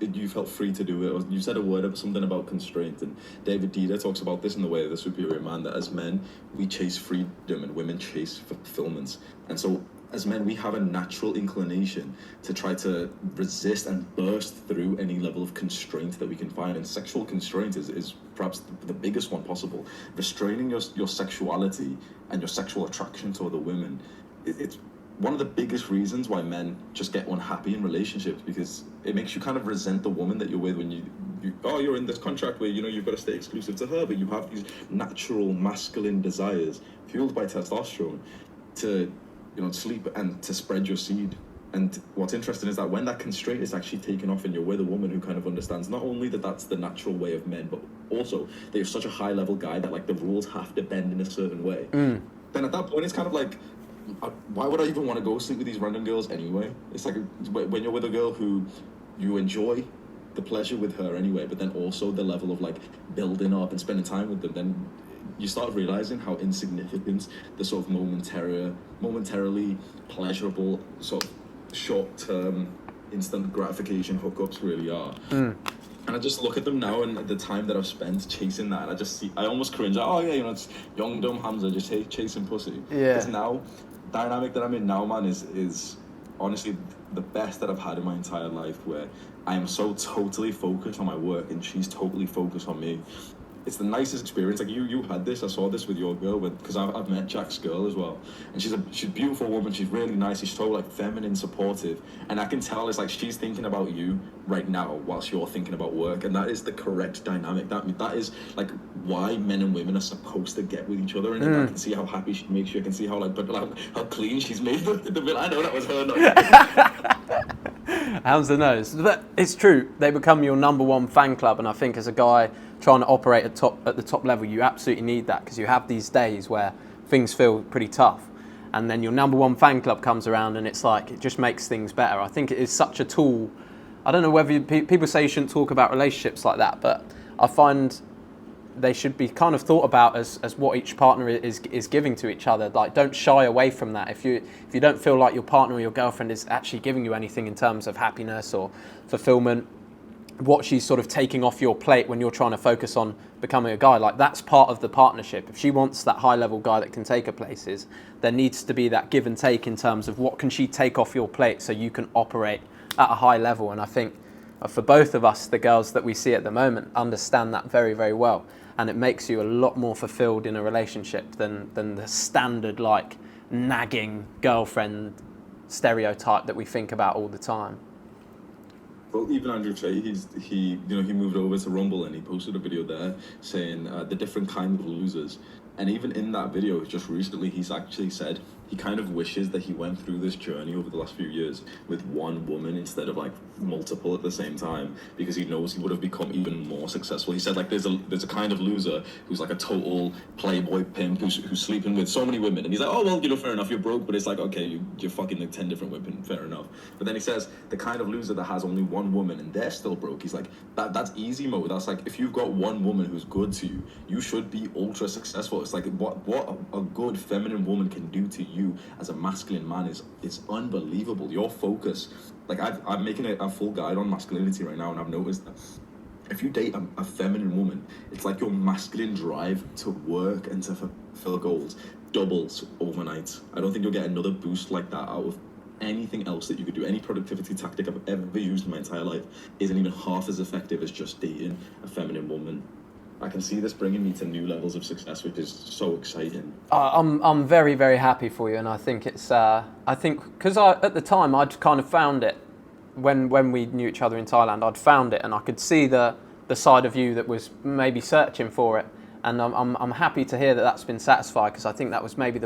you felt free to do it. You said a word, something about constraint, and David Dida talks about this in The Way of the Superior Man, that as men we chase freedom and women chase fulfillments, and so as men, we have a natural inclination to try to resist and burst through any level of constraint that we can find. And sexual constraint is perhaps the biggest one possible. Restraining your sexuality and your sexual attraction to other women, it's one of the biggest reasons why men just get unhappy in relationships, because it makes you kind of resent the woman that you're with when you're in this contract where, you've got to stay exclusive to her, but you have these natural masculine desires fueled by testosterone to sleep and to spread your seed. And what's interesting is that when that constraint is actually taken off and you're with a woman who kind of understands not only that that's the natural way of men, but also that you're such a high level guy that like the rules have to bend in a certain way, then at that point it's kind of like, why would I even want to go sleep with these random girls anyway? It's like when you're with a girl who you enjoy the pleasure with her anyway, but then also the level of like building up and spending time with them, then you start realizing how insignificant the sort of momentarily pleasurable sort of short-term instant gratification hookups really are. And I just look at them now and the time that I've spent chasing that, and I almost cringe. Oh yeah, you know, it's young dumb Hamza just chasing pussy. Yeah. Because now, dynamic that I'm in now, man, is honestly the best that I've had in my entire life, where I am so totally focused on my work and she's totally focused on me. It's the nicest experience. Like you had this. I saw this with your girl, because I've met Jack's girl as well, and she's a beautiful woman. She's really nice. She's so like feminine, supportive, and I can tell it's like she's thinking about you right now whilst you're thinking about work, and that is the correct dynamic. That is like why men and women are supposed to get with each other. And I can see how happy she makes you. I can see how how clean she's made the bill. I know that was her. Hamza knows. But it's true. They become your number one fan club, and I think as a guy trying to operate at the top level, you absolutely need that, because you have these days where things feel pretty tough, and then your number one fan club comes around, and it's like it just makes things better. I think it is such a tool. I don't know whether people say you shouldn't talk about relationships like that, but I find they should be kind of thought about as what each partner is giving to each other. Like, don't shy away from that. If you don't feel like your partner or your girlfriend is actually giving you anything in terms of happiness or fulfillment, what she's sort of taking off your plate when you're trying to focus on becoming a guy, like that's part of the partnership. If she wants that high level guy that can take her places, there needs to be that give and take in terms of what can she take off your plate so you can operate at a high level. And I think for both of us, the girls that we see at the moment understand that very, very well. And it makes you a lot more fulfilled in a relationship than the standard like nagging girlfriend stereotype that we think about all the time. Well, even Andrew Che, he moved over to Rumble and he posted a video there saying the different kind of losers. And even in that video, just recently, he's actually said he kind of wishes that he went through this journey over the last few years with one woman instead of like multiple at the same time, because he knows he would have become even more successful. He said like there's a kind of loser who's like a total playboy pimp who's sleeping with so many women, and he's like, oh well, you know, fair enough, you're broke, but it's like, okay, you're fucking like 10 different women, fair enough. But then he says the kind of loser that has only one woman and they're still broke, he's like, that's easy mode. That's like, if you've got one woman who's good to you, you should be ultra successful. It's like what a good feminine woman can do to you as a masculine man is unbelievable. Your focus, like I'm making a full guide on masculinity right now, and I've noticed that if you date a feminine woman, it's like your masculine drive to work and to fulfill goals doubles overnight. I don't think you'll get another boost like that out of anything else that you could do. Any productivity tactic I've ever used in my entire life isn't even half as effective as just dating a feminine woman. I can see this bringing me to new levels of success, which is so exciting. I'm very, very happy for you, and I think it's because at the time I'd kind of found it when we knew each other in Thailand. I'd found it, and I could see the side of you that was maybe searching for it, and I'm happy to hear that that's been satisfied, because I think that was maybe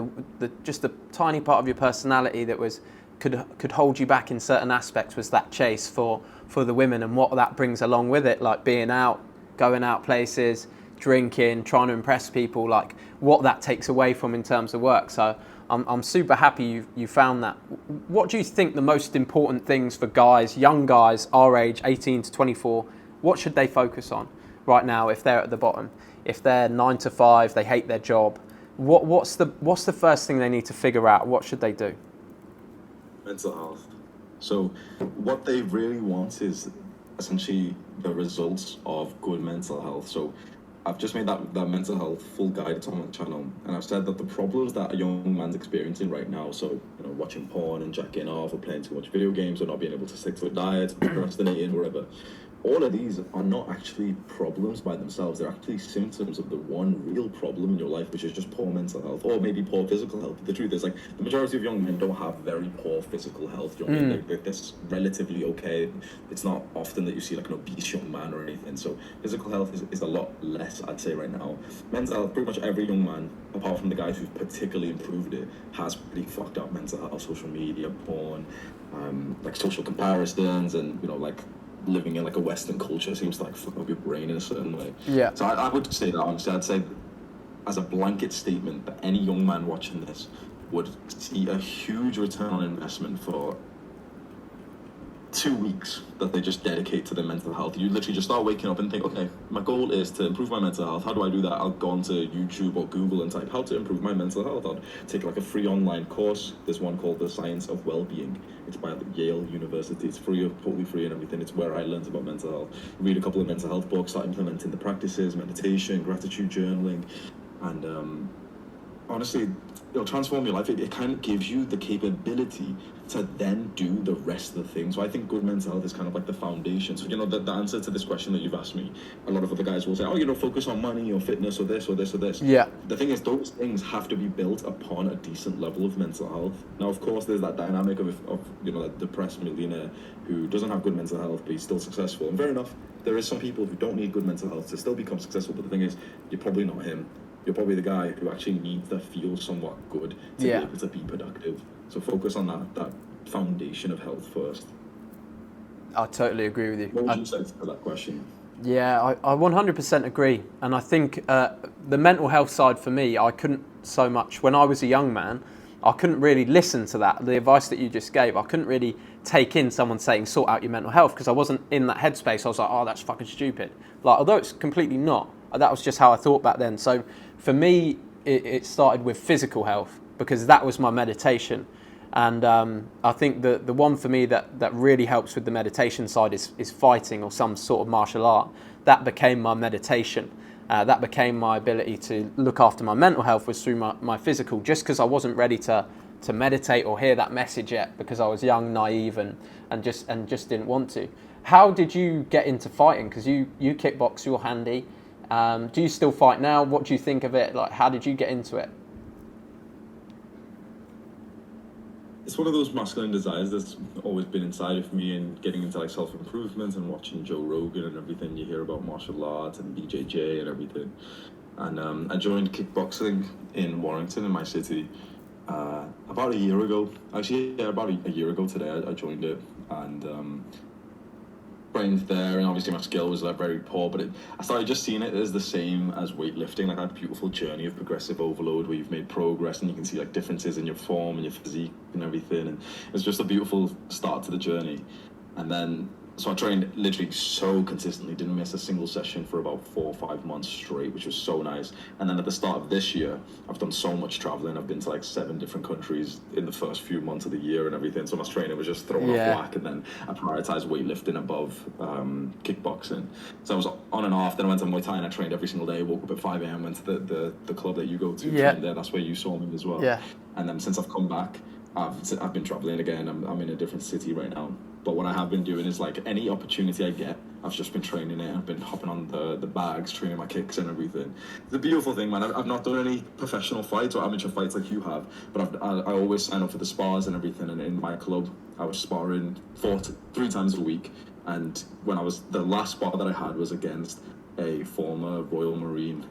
just the tiny part of your personality that could hold you back in certain aspects, was that chase for the women and what that brings along with it, like being out, going out places, drinking, trying to impress people, like what that takes away from in terms of work. So I'm super happy you found that. What do you think the most important things for guys, young guys, our age, 18 to 24, what should they focus on right now if they're at the bottom? If they're 9 to 5, they hate their job, what's the first thing they need to figure out? What should they do? Mental health. So what they really want is essentially the results of good mental health. So I've just made that mental health full guide. It's on my channel, and I've said that the problems that a young man's experiencing right now, so you know, watching porn and jacking off or playing too much video games or not being able to stick to a diet, procrastinating, whatever, all of these are not actually problems by themselves. They're actually symptoms of the one real problem in your life, which is just poor mental health, or maybe poor physical health. The truth is, like, the majority of young men don't have very poor physical health. You know what I mean? They're relatively okay. It's not often that you see like an obese young man or anything. So physical health is a lot less, I'd say, right now. Mental health, pretty much every young man, apart from the guys who've particularly improved it, has pretty fucked up mental health. Social media, porn, like social comparisons, and you know, like living in like a Western culture seems to like fuck up your brain in a certain way. Yeah. So I would say that honestly. I'd say as a blanket statement that any young man watching this would see a huge return on investment for 2 weeks that they just dedicate to their mental health. You literally just start waking up and think, okay, my goal is to improve my mental health. How do I do that? I'll go onto YouTube or Google and type how to improve my mental health. I'll take like a free online course. There's one called The Science of Wellbeing. It's by Yale University. It's free, totally free and everything. It's where I learned about mental health. Read a couple of mental health books, start implementing the practices, meditation, gratitude journaling, and honestly, it'll transform your life. It kind of gives you the capability to then do the rest of the things. So I think good mental health is kind of like the foundation. So, the answer to this question that you've asked me, a lot of other guys will say, oh, focus on money or fitness or this or this or this. Yeah. The thing is, those things have to be built upon a decent level of mental health. Now, of course, there's that dynamic of that depressed millionaire who doesn't have good mental health, but he's still successful. And fair enough, there is some people who don't need good mental health to still become successful. But the thing is, you're probably not him. You're probably the guy who actually needs to feel somewhat good to be able to be productive. So focus on that foundation of health first. I totally agree with you. What would you say to that question? Yeah, I 100% agree. And I think the mental health side for me, I couldn't so much, when I was a young man, I couldn't really listen to that. The advice that you just gave, I couldn't really take in someone saying, sort out your mental health, because I wasn't in that headspace. I was like, oh, that's fucking stupid. Like, although it's completely not, that was just how I thought back then. So for me, it started with physical health, because that was my meditation. And I think the one for me that really helps with the meditation side is fighting or some sort of martial art. That became my meditation. That became my ability to look after my mental health, was through my physical, just because I wasn't ready to meditate or hear that message yet, because I was young, naive, and just didn't want to. How did you get into fighting? Because you kickbox, you're handy. Do you still fight now? What do you think of it? Like, how did you get into it? It's one of those masculine desires that's always been inside of me, and getting into like self-improvement and watching Joe Rogan and everything. You hear about martial arts and BJJ and everything. And I joined kickboxing in Warrington, in my city, about a year ago. Actually, yeah, about a year ago today, I joined it, and trained there, and obviously my skill was very poor, but I started just seeing it as the same as weightlifting, like that beautiful journey of progressive overload where you've made progress and you can see like differences in your form and your physique and everything, and it was just a beautiful start to the journey. And then so I trained literally so consistently, didn't miss a single session for about 4 or 5 months straight, which was so nice. And then at the start of this year, I've done so much traveling. I've been to like 7 different countries in the first few months of the year and everything. So my training was just thrown off whack, and then I prioritized weightlifting above kickboxing. So I was on and off. Then I went to Muay Thai and I trained every single day. Woke up at 5 a.m. went to the club that you go to. Trained there. That's where you saw me as well. Yeah. And then since I've come back, I've been traveling again. I'm in a different city right now. But what I have been doing is like any opportunity I get, I've just been training it. I've been hopping on the bags, training my kicks and everything. It's a beautiful thing, man. I've not done any professional fights or amateur fights like you have, but I always sign up for the spars and everything. And in my club, I was sparring 3 times a week. And the last spar that I had was against a former Royal Marine,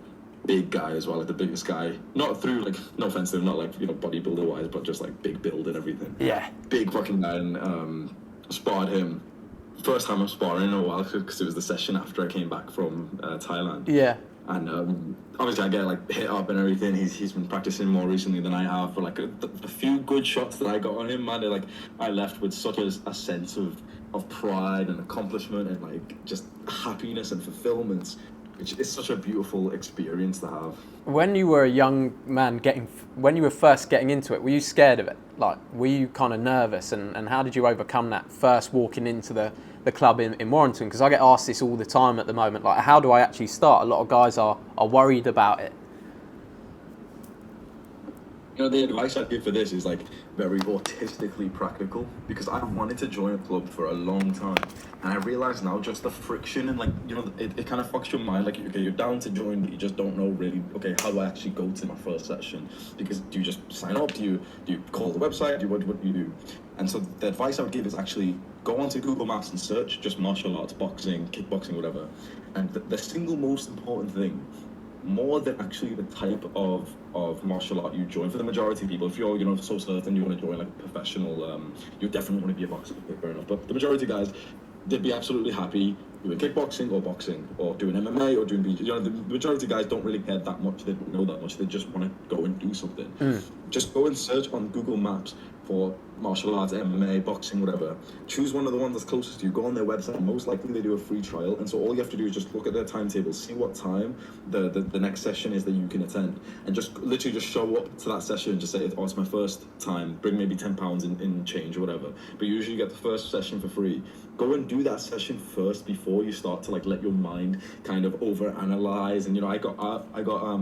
big guy as well, like the biggest guy. Not through like, no offense to him, not like bodybuilder wise, but just like big build and everything. Yeah. Big fucking guy, and sparred him. First time I'm sparring in a while, because it was the session after I came back from Thailand. Yeah. And obviously I get like hit up and everything. He's been practicing more recently than I have, but like a few good shots that I got on him, man, I left with such a sense of pride and accomplishment and like just happiness and fulfillment. It's such a beautiful experience to have. When you were a young man when you were first getting into it, were you scared of it? Like, were you kind of nervous? And how did you overcome that first walking into the club in Warrington? Because I get asked this all the time at the moment, like, how do I actually start? A lot of guys are worried about it. The advice I'd give for this is like very autistically practical, because I've wanted to join a club for a long time, and I realize now just the friction and like, it kind of fucks your mind. Like, okay, you're down to join, but you just don't know really, okay, how do I actually go to my first session? Because do you just sign up? Do you call the website? What do you do? And so the advice I would give is actually go onto Google Maps and search just martial arts, boxing, kickboxing, whatever. And the single most important thing, more than actually the type of martial art you join, for the majority of people, if you're so certain you want to join like a professional, you definitely want to be a boxer, fair enough. But the majority of guys, they'd be absolutely happy doing kickboxing or boxing or doing MMA or doing BJJ. The majority of guys don't really care that much. They don't know that much. They just want to go and do something. Just go and search on Google Maps for martial arts, MMA, boxing, whatever, choose one of the ones that's closest to you. Go on their website. Most likely they do a free trial, and so all you have to do is just look at their timetable, see what time the next session is that you can attend, and just literally just show up to that session and just say, oh, it's my first time. Bring maybe £10 in change or whatever. But usually you get the first session for free. Go and do that session first before you start to like let your mind kind of overanalyze. And I got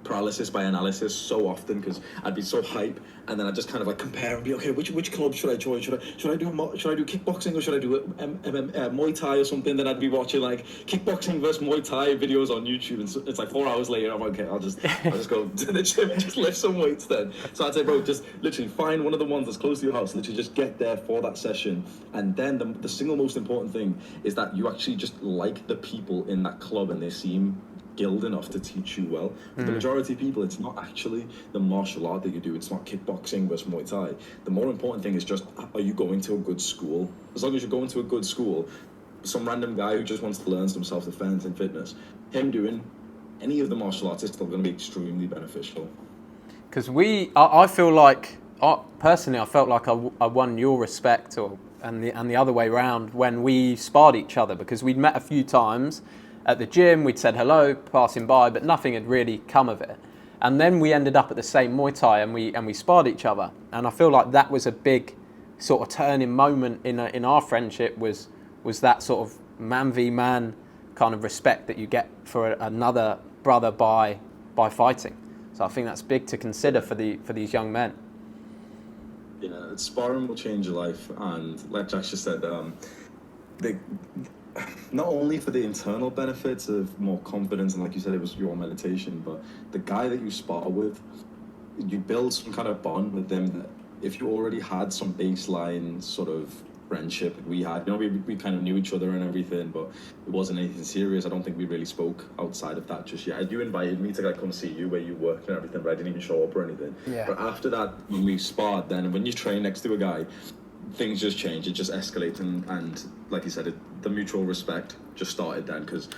paralysis by analysis so often because I'd be so hype, and then I'd just kind of like compare and be, okay, which club should I join? Should I do kickboxing, or should I do Muay Thai or something? Then I'd be watching like kickboxing versus Muay Thai videos on YouTube, and so it's like 4 hours later, I'm like, okay, I'll just go to the gym and just lift some weights then. So I'd say, bro, just literally find one of the ones that's close to your house, literally just get there for that session. And then the single most important thing is that you actually just like the people in that club, and they seem skilled enough to teach you well. For the majority of people, it's not actually the martial art that you do. It's not kickboxing versus Muay Thai. The more important thing is just, are you going to a good school? As long as you're going to a good school, some random guy who just wants to learn some self-defense and fitness, him doing any of the martial arts is still going to be extremely beneficial. Because I feel like, personally, I felt like I won your respect, and the other way around when we sparred each other, because we'd met a few times at the gym, we'd said hello, passing by, but nothing had really come of it. And then we ended up at the same Muay Thai, and we sparred each other. And I feel like that was a big sort of turning moment in our friendship, was that sort of man v man kind of respect that you get for another brother by fighting. So I think that's big to consider for these young men. Yeah, sparring will change your life, and like Jack just said, not only for the internal benefits of more confidence, and like you said, it was your meditation, but the guy that you spar with, you build some kind of bond with them that if you already had some baseline sort of friendship we had, we kind of knew each other and everything, but it wasn't anything serious. I don't think we really spoke outside of that just yet. You invited me to like come see you where you work and everything, but I didn't even show up or anything. Yeah. But after that, when we sparred, then when you train next to a guy, things just change. It just escalates, and like you said, the mutual respect just started then. Because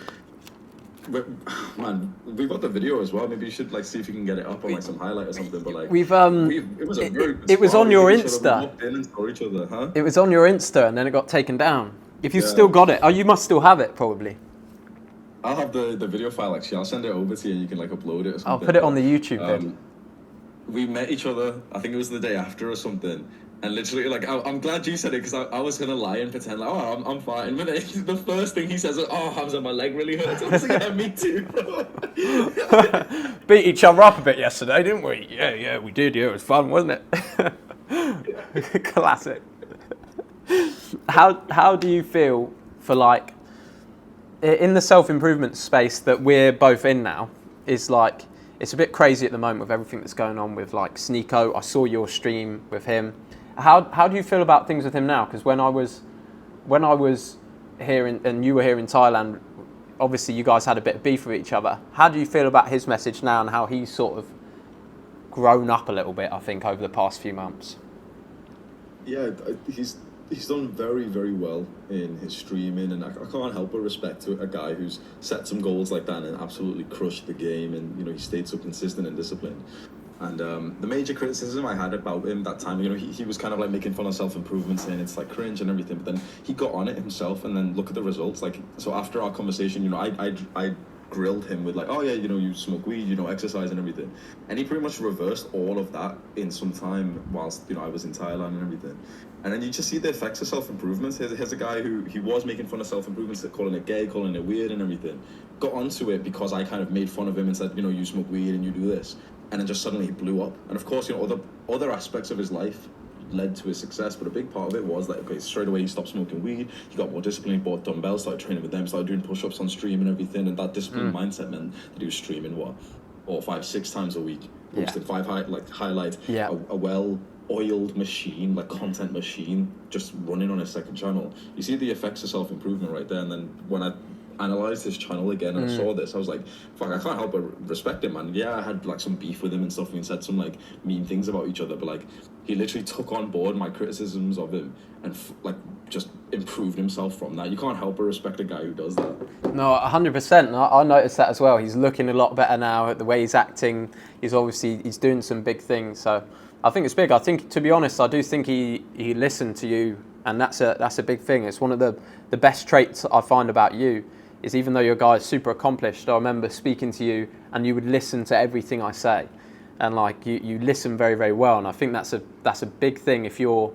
man, we've got the video as well. Maybe you should like see if you can get it up on like some highlight or something. But like it was a very good it was on your Insta. We walked in and saw each other, huh? It was on your Insta, and then it got taken down. If you've still got it, you must still have it probably. I'll have the video file actually. I'll send it over to you, and you can like upload it or something. I'll put it on the YouTube vid. We met each other, I think it was the day after or something, and literally, like, I'm glad you said it, because I was gonna lie and pretend like, oh, I'm fine. But then the first thing he says is, oh, Hamza, my leg really hurts. I was like, yeah, me too, bro. Beat each other up a bit yesterday, didn't we? Yeah, we did. Yeah, it was fun, wasn't it? Classic. How do you feel for like in the self-improvement space that we're both in now? Is like, it's a bit crazy at the moment with everything that's going on with like Sneako. I saw your stream with him. How do you feel about things with him now? Because when I was here and you were here in Thailand, obviously you guys had a bit of beef with each other. How do you feel about his message now and how he's sort of grown up a little bit, I think, over the past few months? Yeah, he's done very, very well in his streaming, and I can't help but respect to a guy who's set some goals like that and absolutely crushed the game, and he stayed so consistent and disciplined. And the major criticism I had about him that time, he was kind of like making fun of self-improvement, saying it's like cringe and everything, but then he got on it himself, and then look at the results. Like, so after our conversation, I grilled him with like, oh yeah, you smoke weed, exercise and everything, and he pretty much reversed all of that in some time whilst I was in Thailand and everything. And then you just see the effects of self-improvement. Here's a guy who he was making fun of self-improvement, calling it gay, calling it weird and everything, got onto it because I kind of made fun of him and said, you smoke weed and you do this, and then just suddenly he blew up. And of course, other aspects of his life led to his success, but a big part of it was like, okay, straight away he stopped smoking weed, he got more disciplined, he bought dumbbells, started training with them, started doing push-ups on stream and everything, and that disciplined mindset meant that he was streaming 4, 5, 6 times a week, posting 5 highlights, a well-oiled machine, like content machine, just running on his second channel. You see the effects of self-improvement right there. And then when I analysed his channel again and I saw this, I was like, fuck, I can't help but respect him, man. Yeah, I had like some beef with him and stuff, and said some like mean things about each other, but like he literally took on board my criticisms of him and just improved himself from that. You can't help but respect a guy who does that. No, 100%. I noticed that as well. He's looking a lot better now. The way he's acting, he's doing some big things. So I think it's big. I think, to be honest, I do think he listened to you, and that's a big thing. It's one of the best traits I find about you, is even though your guy is super accomplished, I remember speaking to you and you would listen to everything I say, and like you listen very, very well. And I think that's a big thing if you're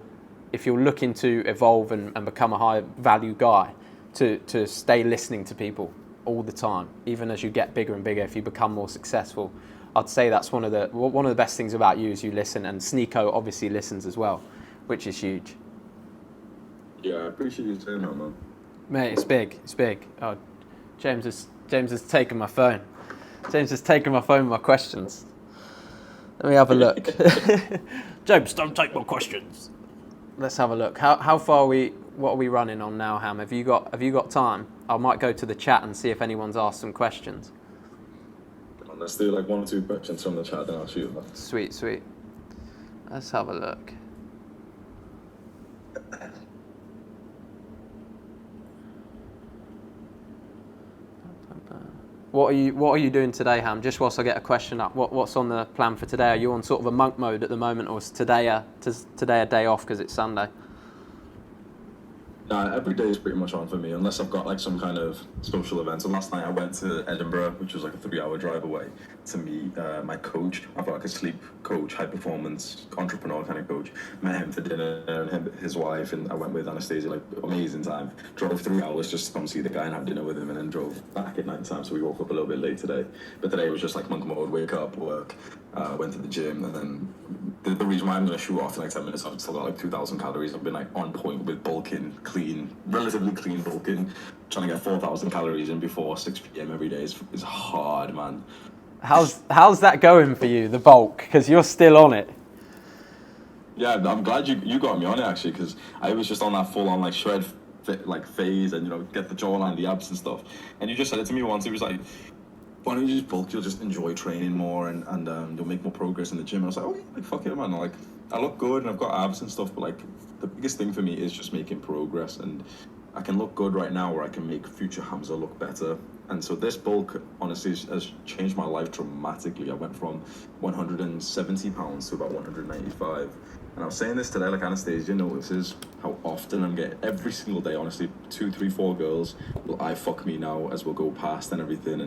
looking to evolve and become a high value guy, to stay listening to people all the time, even as you get bigger and bigger. If you become more successful, I'd say that's one of the best things about you, is you listen. And Sneako obviously listens as well, which is huge. Yeah, I appreciate you saying that, man. Mate, it's big. It's big. Oh, James has taken my phone. James has taken my phone with my questions. Let me have a look. James, don't take my questions. Let's have a look. How far are we? What are we running on now, Ham? Have you got time? I might go to the chat and see if anyone's asked some questions. Let's do like 1 or 2 questions from the chat, then I'll shoot them. Sweet. Let's have a look. What are you doing today, Ham? Just whilst I get a question up, what's on the plan for today? Are you on sort of a monk mode at the moment, or is today a day off because it's Sunday? Nah, every day is pretty much on for me, unless I've got like some kind of social event. So last night I went to Edinburgh, which was like a 3-hour drive away, to meet my coach. I've got like a sleep coach, high performance entrepreneur kind of coach. Met him for dinner, and his wife, and I went with Anastasia. Like, amazing time. Drove 3 hours just to come see the guy and have dinner with him, and then drove back at night time. So we woke up a little bit late today. But today was just like monk mode, wake up, work, went to the gym, and then the reason why I'm going to shoot off in like 10 minutes, I've still got like 2,000 calories. I've been like on point with bulking, relatively clean bulking. Trying to get 4,000 calories in before 6 p.m. every day is hard, man. How's that going for you, the bulk? Because you're still on it. Yeah, I'm glad you got me on it, actually, because I was just on that full on like shred phase, and get the jawline, the abs and stuff. And you just said it to me once. It was like, why don't you just bulk? You'll just enjoy training more, and you'll make more progress in the gym. And I was like, oh yeah, like fuck it, man. Like, I look good and I've got abs and stuff, but like the biggest thing for me is just making progress, and I can look good right now, or I can make future Hamza look better. And so this bulk honestly has changed my life dramatically. I went from 170 pounds to about 195. And I was saying this today, like Anastasia notices how often I'm getting, every single day, honestly, 2, 3, 4 girls will I fuck me now as we'll go past and everything.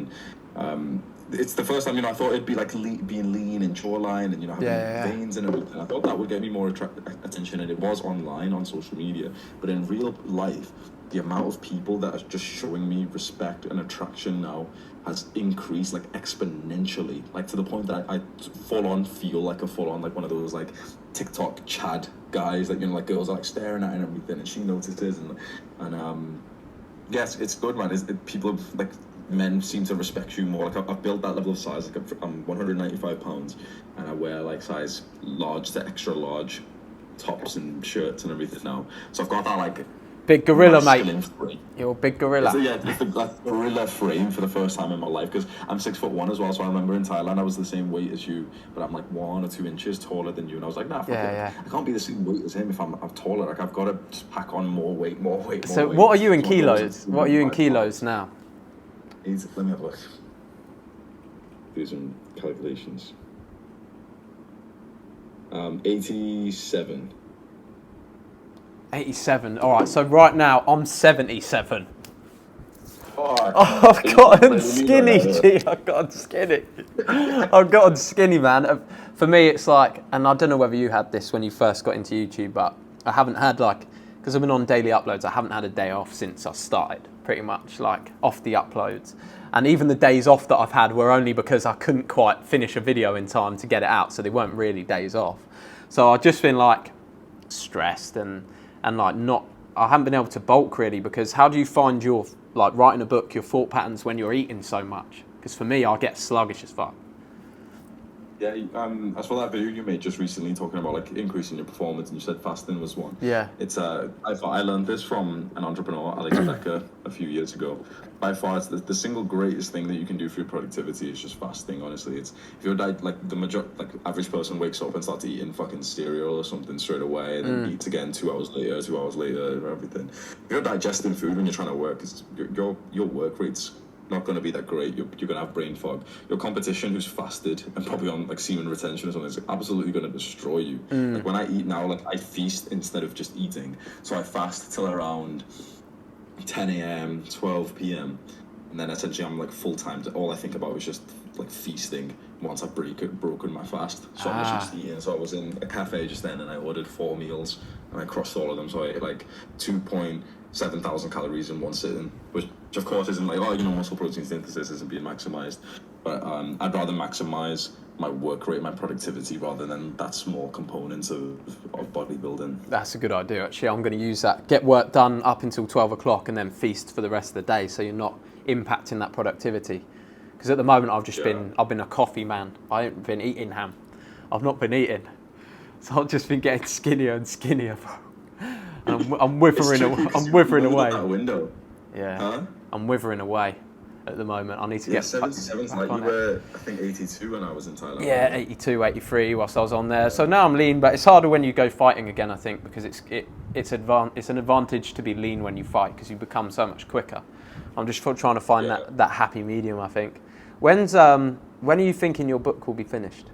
And it's the first time, I thought it'd be like being lean and jawline and, having veins and everything. I thought that would get me more attention, and it was online on social media. But in real life, the amount of people that are just showing me respect and attraction now has increased like exponentially, like to the point that I full on feel like like one of those like TikTok Chad guys that like girls are like staring at and everything, and she notices, and yes, it's good, man. People like men seem to respect you more. Like I've built that level of size. Like I'm 195 pounds, and I wear like size large to extra large tops and shirts and everything now. So I've got that like big gorilla, mate. Frame. You're a big gorilla. It's the gorilla frame for the first time in my life, because I'm 6'1" as well. So I remember in Thailand I was the same weight as you, but I'm like 1 or 2 inches taller than you, and I was like, nah, fuck it. I can't be the same weight as him if I'm taller. Like I've got to just pack on more weight. So what are you in kilos? What are you in kilos now? Let me have a look. Do some calculations. 87. 87. All right. So right now I'm 77. Oh, I've gotten skinny, G. I've gotten skinny. I've gotten skinny, man. For me, it's like, and I don't know whether you had this when you first got into YouTube, but I haven't had because I've been on daily uploads, I haven't had a day off since I started, pretty much, like off the uploads. And even the days off that I've had were only because I couldn't quite finish a video in time to get it out, so they weren't really days off. So I've just been like stressed and like I haven't been able to bulk really, because how do you find your, like writing a book, your thought patterns when you're eating so much? Because for me, I get sluggish as fuck. Yeah, I saw that video you made just recently talking about like increasing your performance, and you said fasting was one. Yeah. It's I learned this from an entrepreneur, Alex Becker, a few years ago. By far, it's the single greatest thing that you can do for your productivity is just fasting. Honestly, it's if you're like average person wakes up and starts eating fucking cereal or something straight away, and then eats again 2 hours later, 2 hours later, everything. If you're digesting food when you're trying to work, your work rate's not going to be that great. You're going to have brain fog. Your competition, who's fasted and probably on like semen retention or something, is absolutely going to destroy you. Like when I eat now, like I feast instead of just eating. So I fast till around 10 a.m., 12 p.m. And then essentially I'm like full time. All I think about is just like feasting once I've broken my fast. So I'm just eating. So I was in a cafe just then and I ordered 4 meals and I crossed all of them. So I ate like 2.7 thousand calories in one sitting, which of course isn't like, oh, you know, muscle protein synthesis isn't being maximized. But I'd rather maximize my work rate, my productivity, rather than that small component of bodybuilding. That's a good idea, actually. I'm going to use that. Get work done up until 12 o'clock and then feast for the rest of the day, so you're not impacting that productivity. Because at the moment I've been a coffee man. I haven't been eating, Ham. I've not been eating. So I've just been getting skinnier and skinnier. And I'm withering away. That window. Yeah. Huh? I'm withering away at the moment. I need to get 77's like you were, I think 82 when I was in Thailand. Yeah, 82, 83 whilst I was on there. So now I'm lean, but it's harder when you go fighting again, I think, because it's an advantage to be lean when you fight because you become so much quicker. I'm just trying to find that happy medium, I think. When are you thinking your book will be finished?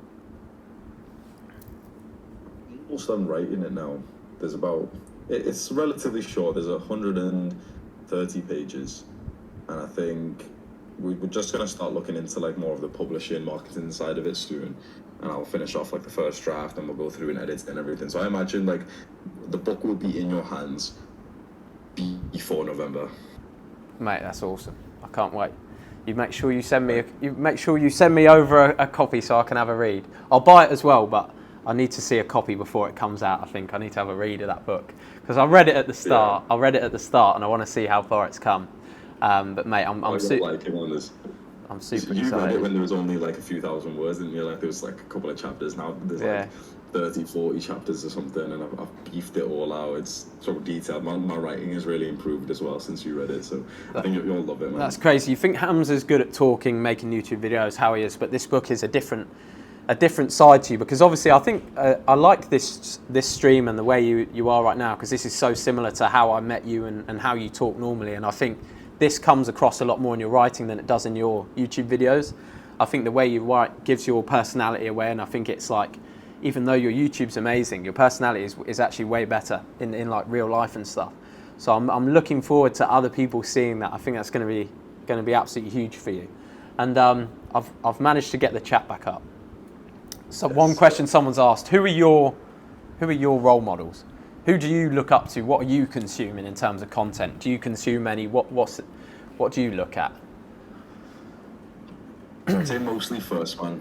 Almost done writing it now. There's about, it's relatively short. There's 130 pages. And I think we're just going to start looking into like more of the publishing, marketing side of it soon. And I'll finish off like the first draft and we'll go through and edit and everything. So I imagine like the book will be in your hands before November. Mate, that's awesome. I can't wait. You make sure you send me over a copy so I can have a read. I'll buy it as well, but I need to see a copy before it comes out. I think I need to have a read of that book because I read it at the start. Yeah. I read it at the start, and I want to see how far it's come. But mate, I'm super You excited. read it when there was only like a few thousand words, and you're like, there was like a couple of chapters. Now there's like 30, 40 chapters or something, and I've beefed it all out. It's so detailed. My writing has really improved as well since you read it, so I think you'll love it, man. That's crazy. You think Hamza's good at talking, making YouTube videos, how he is, but this book is a different side to you, because obviously I think I like this stream and the way you are right now, because this is so similar to how I met you and how you talk normally, and I think this comes across a lot more in your writing than it does in your YouTube videos. I think the way you write gives your personality away, and I think it's like, even though your YouTube's amazing, your personality is actually way better in like real life and stuff. So I'm looking forward to other people seeing that. I think that's going to be absolutely huge for you. And I've managed to get the chat back up. So one question someone's asked: Who are your role models? Who do you look up to? What are you consuming in terms of content? Do you consume any? What do you look at? I'd say mostly first one.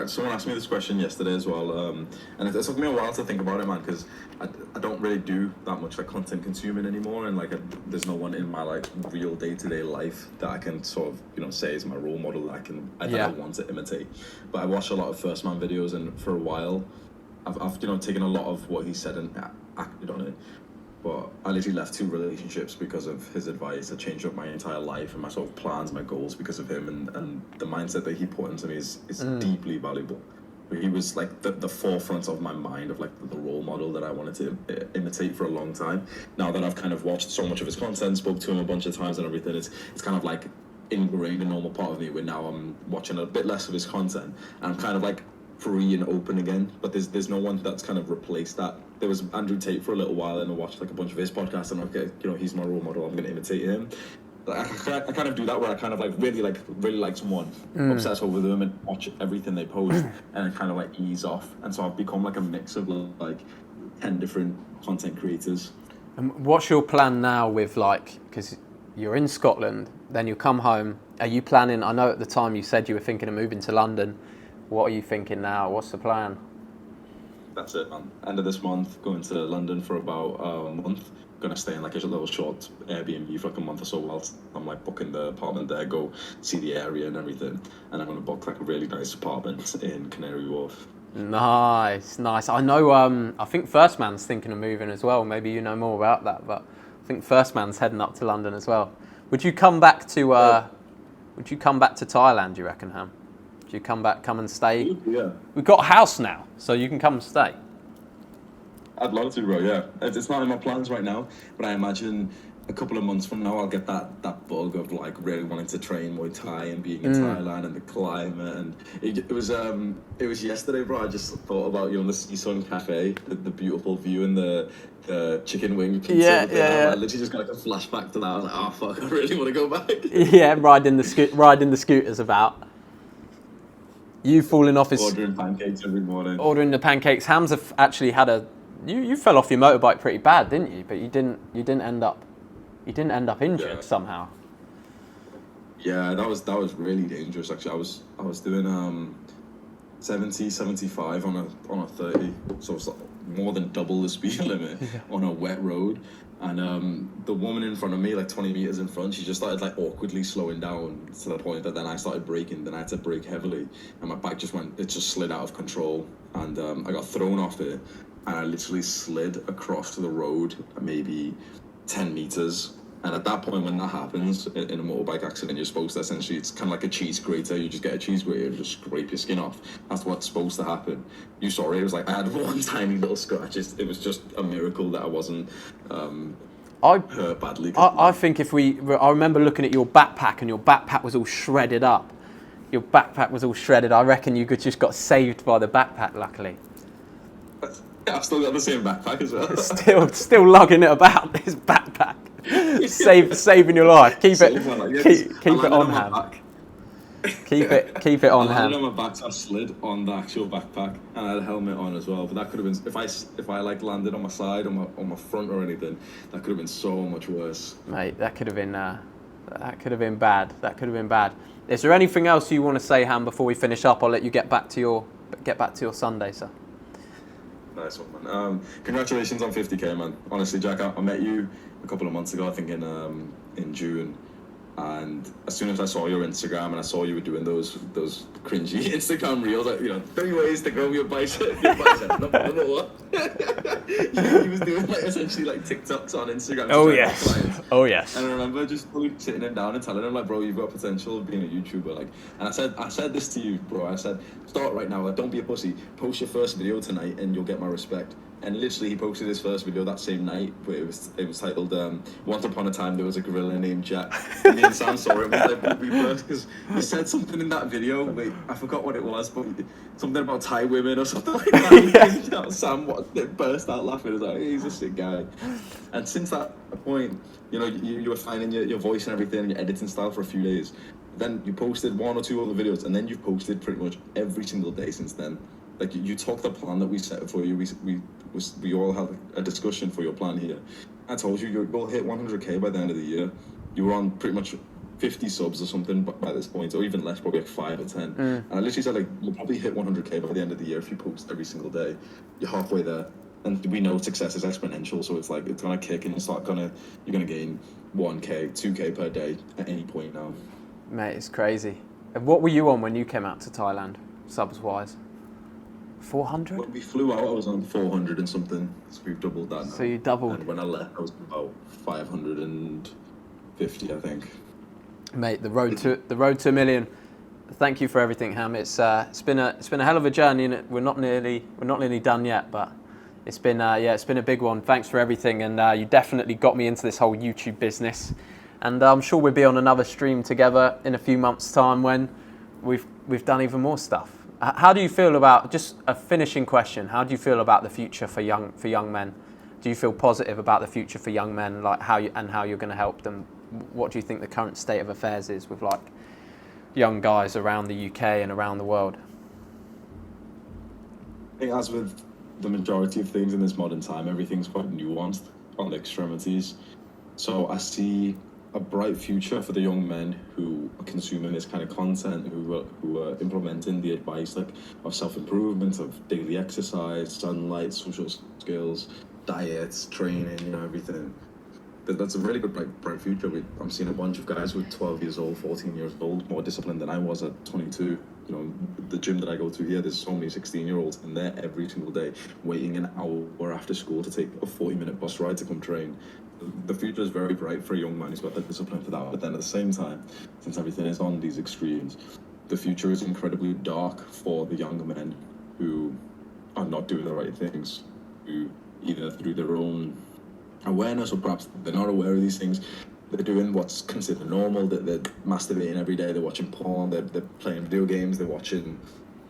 Someone asked me this question yesterday as well, and it took me a while to think about it, man, because I don't really do that much like content consuming anymore, and like there's no one in my like real day-to-day life that I can sort of say is my role model that I want to imitate. But I watch a lot of First Man videos, and for a while, I've taken a lot of what he said and acted on it. But I literally left 2 relationships because of his advice. I changed up my entire life and my sort of plans, my goals because of him, and the mindset that he put into me is deeply valuable. But he was like the forefront of my mind of like the role model that I wanted to imitate for a long time. Now that I've kind of watched so much of his content, spoke to him a bunch of times and everything, it's kind of like ingrained a normal part of me where now I'm watching a bit less of his content and I'm kind of like free and open again, but there's no one that's kind of replaced that. There was Andrew Tate for a little while, and I watched like a bunch of his podcasts, and okay, he's my role model, I'm going to imitate him. I kind of do that where I kind of like really like someone, obsess over them and watch everything they post, and kind of like ease off, and so I've become like a mix of like 10 different content creators. And what's your plan now with like, because you're in Scotland, then you come home, are you planning, I know at the time you said you were thinking of moving to London, what are you thinking now? What's the plan? That's it, man. End of this month, going to London for about a month. Gonna stay in like a little short Airbnb for like a month or so whilst I'm like booking the apartment there, go see the area and everything. And I'm gonna book like a really nice apartment in Canary Wharf. Nice. I know, I think First Man's thinking of moving as well. Maybe you know more about that, but I think First Man's heading up to London as well. Would you come back to Thailand, do you reckon, Ham? Do you come and stay? Yeah. We've got a house now, so you can come and stay. I'd love to, bro, yeah. It's not in my plans right now, but I imagine a couple of months from now, I'll get that bug of like really wanting to train Muay Thai and being in Thailand and the climate. And it was yesterday, bro. I just thought about you on the Seasun Cafe, the beautiful view and the chicken wing pizza. Yeah. I literally just got like a flashback to that. I was like, oh fuck, I really want to go back. Yeah, riding the scooters about. You falling off his... Ordering pancakes every morning. Ordering the pancakes. Hamza actually had you fell off your motorbike pretty bad, didn't you? But you didn't end up injured somehow. Yeah, that was really dangerous. Actually, I was doing 70, 75 on a 30, so it's like more than double the speed limit on a wet road. And the woman in front of me, like 20 meters in front, she just started like awkwardly slowing down to the point that then I started braking. Then I had to brake heavily, and my bike just slid out of control, and I got thrown off it, and I literally slid across the road maybe 10 meters. And at that point, when that happens in a motorbike accident, you're supposed to essentially, it's kind of like a cheese grater. You just get a cheese grater and just scrape your skin off. That's what's supposed to happen. You saw it. It was like I had one tiny little scratch. It was just a miracle that I wasn't hurt badly. I think I remember looking at your backpack, and your backpack was all shredded up. Your backpack was all shredded. I reckon you just got saved by the backpack, luckily. I've still got the same backpack as well. Still lugging it about, this backpack. Saving your life. Keep it on hand. Keep it on hand. I landed on my back, so I slid on the actual backpack, and I had a helmet on as well. But that could have been if I like landed on my side, on my front or anything, that could have been so much worse. Mate, that could have been bad. That could have been bad. Is there anything else you want to say, Ham, before we finish up? I'll let you get back to your Sunday, sir. Nice one, man. Congratulations on 50k, man. Honestly, Jack, I met you a couple of months ago, I think in June, and as soon as I saw your Instagram and I saw you were doing those cringy Instagram reels, like, 3 ways to grow your bicep. Number one. He was doing like essentially like TikToks on Instagram. Oh yes. And I remember just sitting him down and telling him like, bro, you've got potential of being a YouTuber. Like, and I said this to you, bro. I said, start right now. Like, don't be a pussy. Post your first video tonight, and you'll get my respect. And literally, he posted his first video that same night, where it was titled "Once Upon a Time There Was a Gorilla Named Jack." And me and Sam saw it, we burst because he said something in that video. Wait, I forgot what it was, but something about Thai women or something like that. Yeah. Sam burst out laughing. I was like, he's a sick guy. And since that point, you were finding your voice and everything, and your editing style for a few days. Then you posted 1 or 2 other videos, and then you've posted pretty much every single day since then. Like, you took the plan that we set for you. We all had a discussion for your plan here. I told you you'll hit 100k by the end of the year. You were on pretty much 50 subs or something by this point, or even less, probably like 5 or 10. And I literally said, like, you'll probably hit 100k by the end of the year if you post every single day. You're halfway there. And we know success is exponential, so it's like, it's gonna kick, and you're gonna gain 1k, 2k per day at any point now. Mate, it's crazy. What were you on when you came out to Thailand, subs-wise? 400? When we flew out, I was on 400 and something, so we've doubled that now. So you doubled. And when I left, I was about 550, I think. Mate, the road to $1 million. Thank you for everything, Ham. It's been a hell of a journey, and we're not nearly done yet, but it's been a big one. Thanks for everything, and you definitely got me into this whole YouTube business. And I'm sure we'll be on another stream together in a few months' time when we've done even more stuff. How do you feel about, just a finishing question, how do you feel about the future for young men? Do you feel positive about the future for young men, like how you're going to help them? What do you think the current state of affairs is with like young guys around the UK and around the world? I think as with the majority of things in this modern time, everything's quite nuanced on the extremities. So I see a bright future for the young men who are consuming this kind of content, who are implementing the advice like of self-improvement, of daily exercise, sunlight, social skills, diets, training, everything. That's a really good bright future. I'm seeing a bunch of guys who are 12 years old, 14 years old, more disciplined than I was at 22. The gym that I go to here, there's so many 16-year-olds in there every single day, waiting an hour after school to take a 40-minute bus ride to come train. The future is very bright for a young man who's got the discipline for that. But then at the same time, since everything is on these extremes, the future is incredibly dark for the younger men who are not doing the right things, who either through their own awareness, or perhaps they're not aware of these things. They're doing what's considered normal. They're masturbating every day. They're watching porn. They're playing video games. They're watching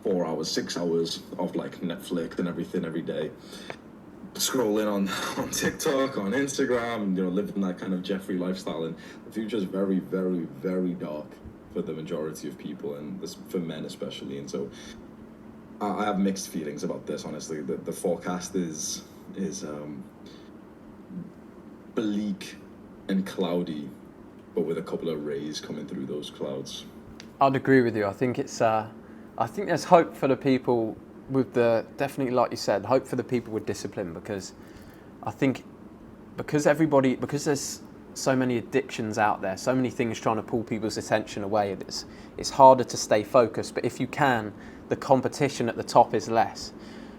4 hours, 6 hours of like Netflix and everything every day. Scrolling on TikTok, on Instagram, you know, living that kind of Jeffrey lifestyle. And the future is very, very, very dark for the majority of people, and this, for men especially. And so I have mixed feelings about this, honestly. The forecast is bleak and cloudy, but with a couple of rays coming through those clouds. I'd agree with you. I think it's I think there's hope for the people with definitely, like you said, hope for the people with discipline, because I think because there's so many addictions out there, so many things trying to pull people's attention away, it's harder to stay focused. But if you can, the competition at the top is less.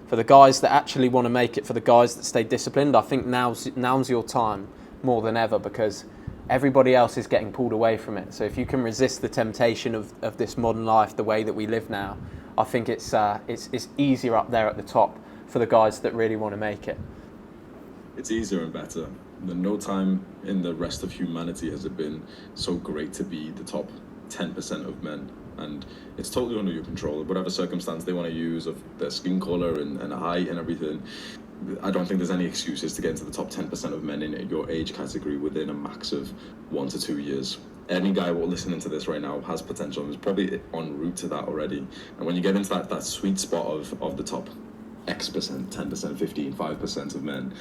For the guys that actually want to make it, for the guys that stay disciplined, I think now's your time more than ever, because everybody else is getting pulled away from it. So if you can resist the temptation of this modern life, the way that we live now, I think it's easier up there at the top for the guys that really want to make it. It's easier and better. No time in the rest of humanity has it been so great to be the top 10% of men. And it's totally under your control. Whatever circumstance they want to use, of their skin color and height and everything, I don't think there's any excuses to get into the top 10% of men in your age category within a max of 1 to 2 years. Any guy listening to this right now has potential and is probably en route to that already. And when you get into that sweet spot of the top X%, 10%, 15, 5% of men,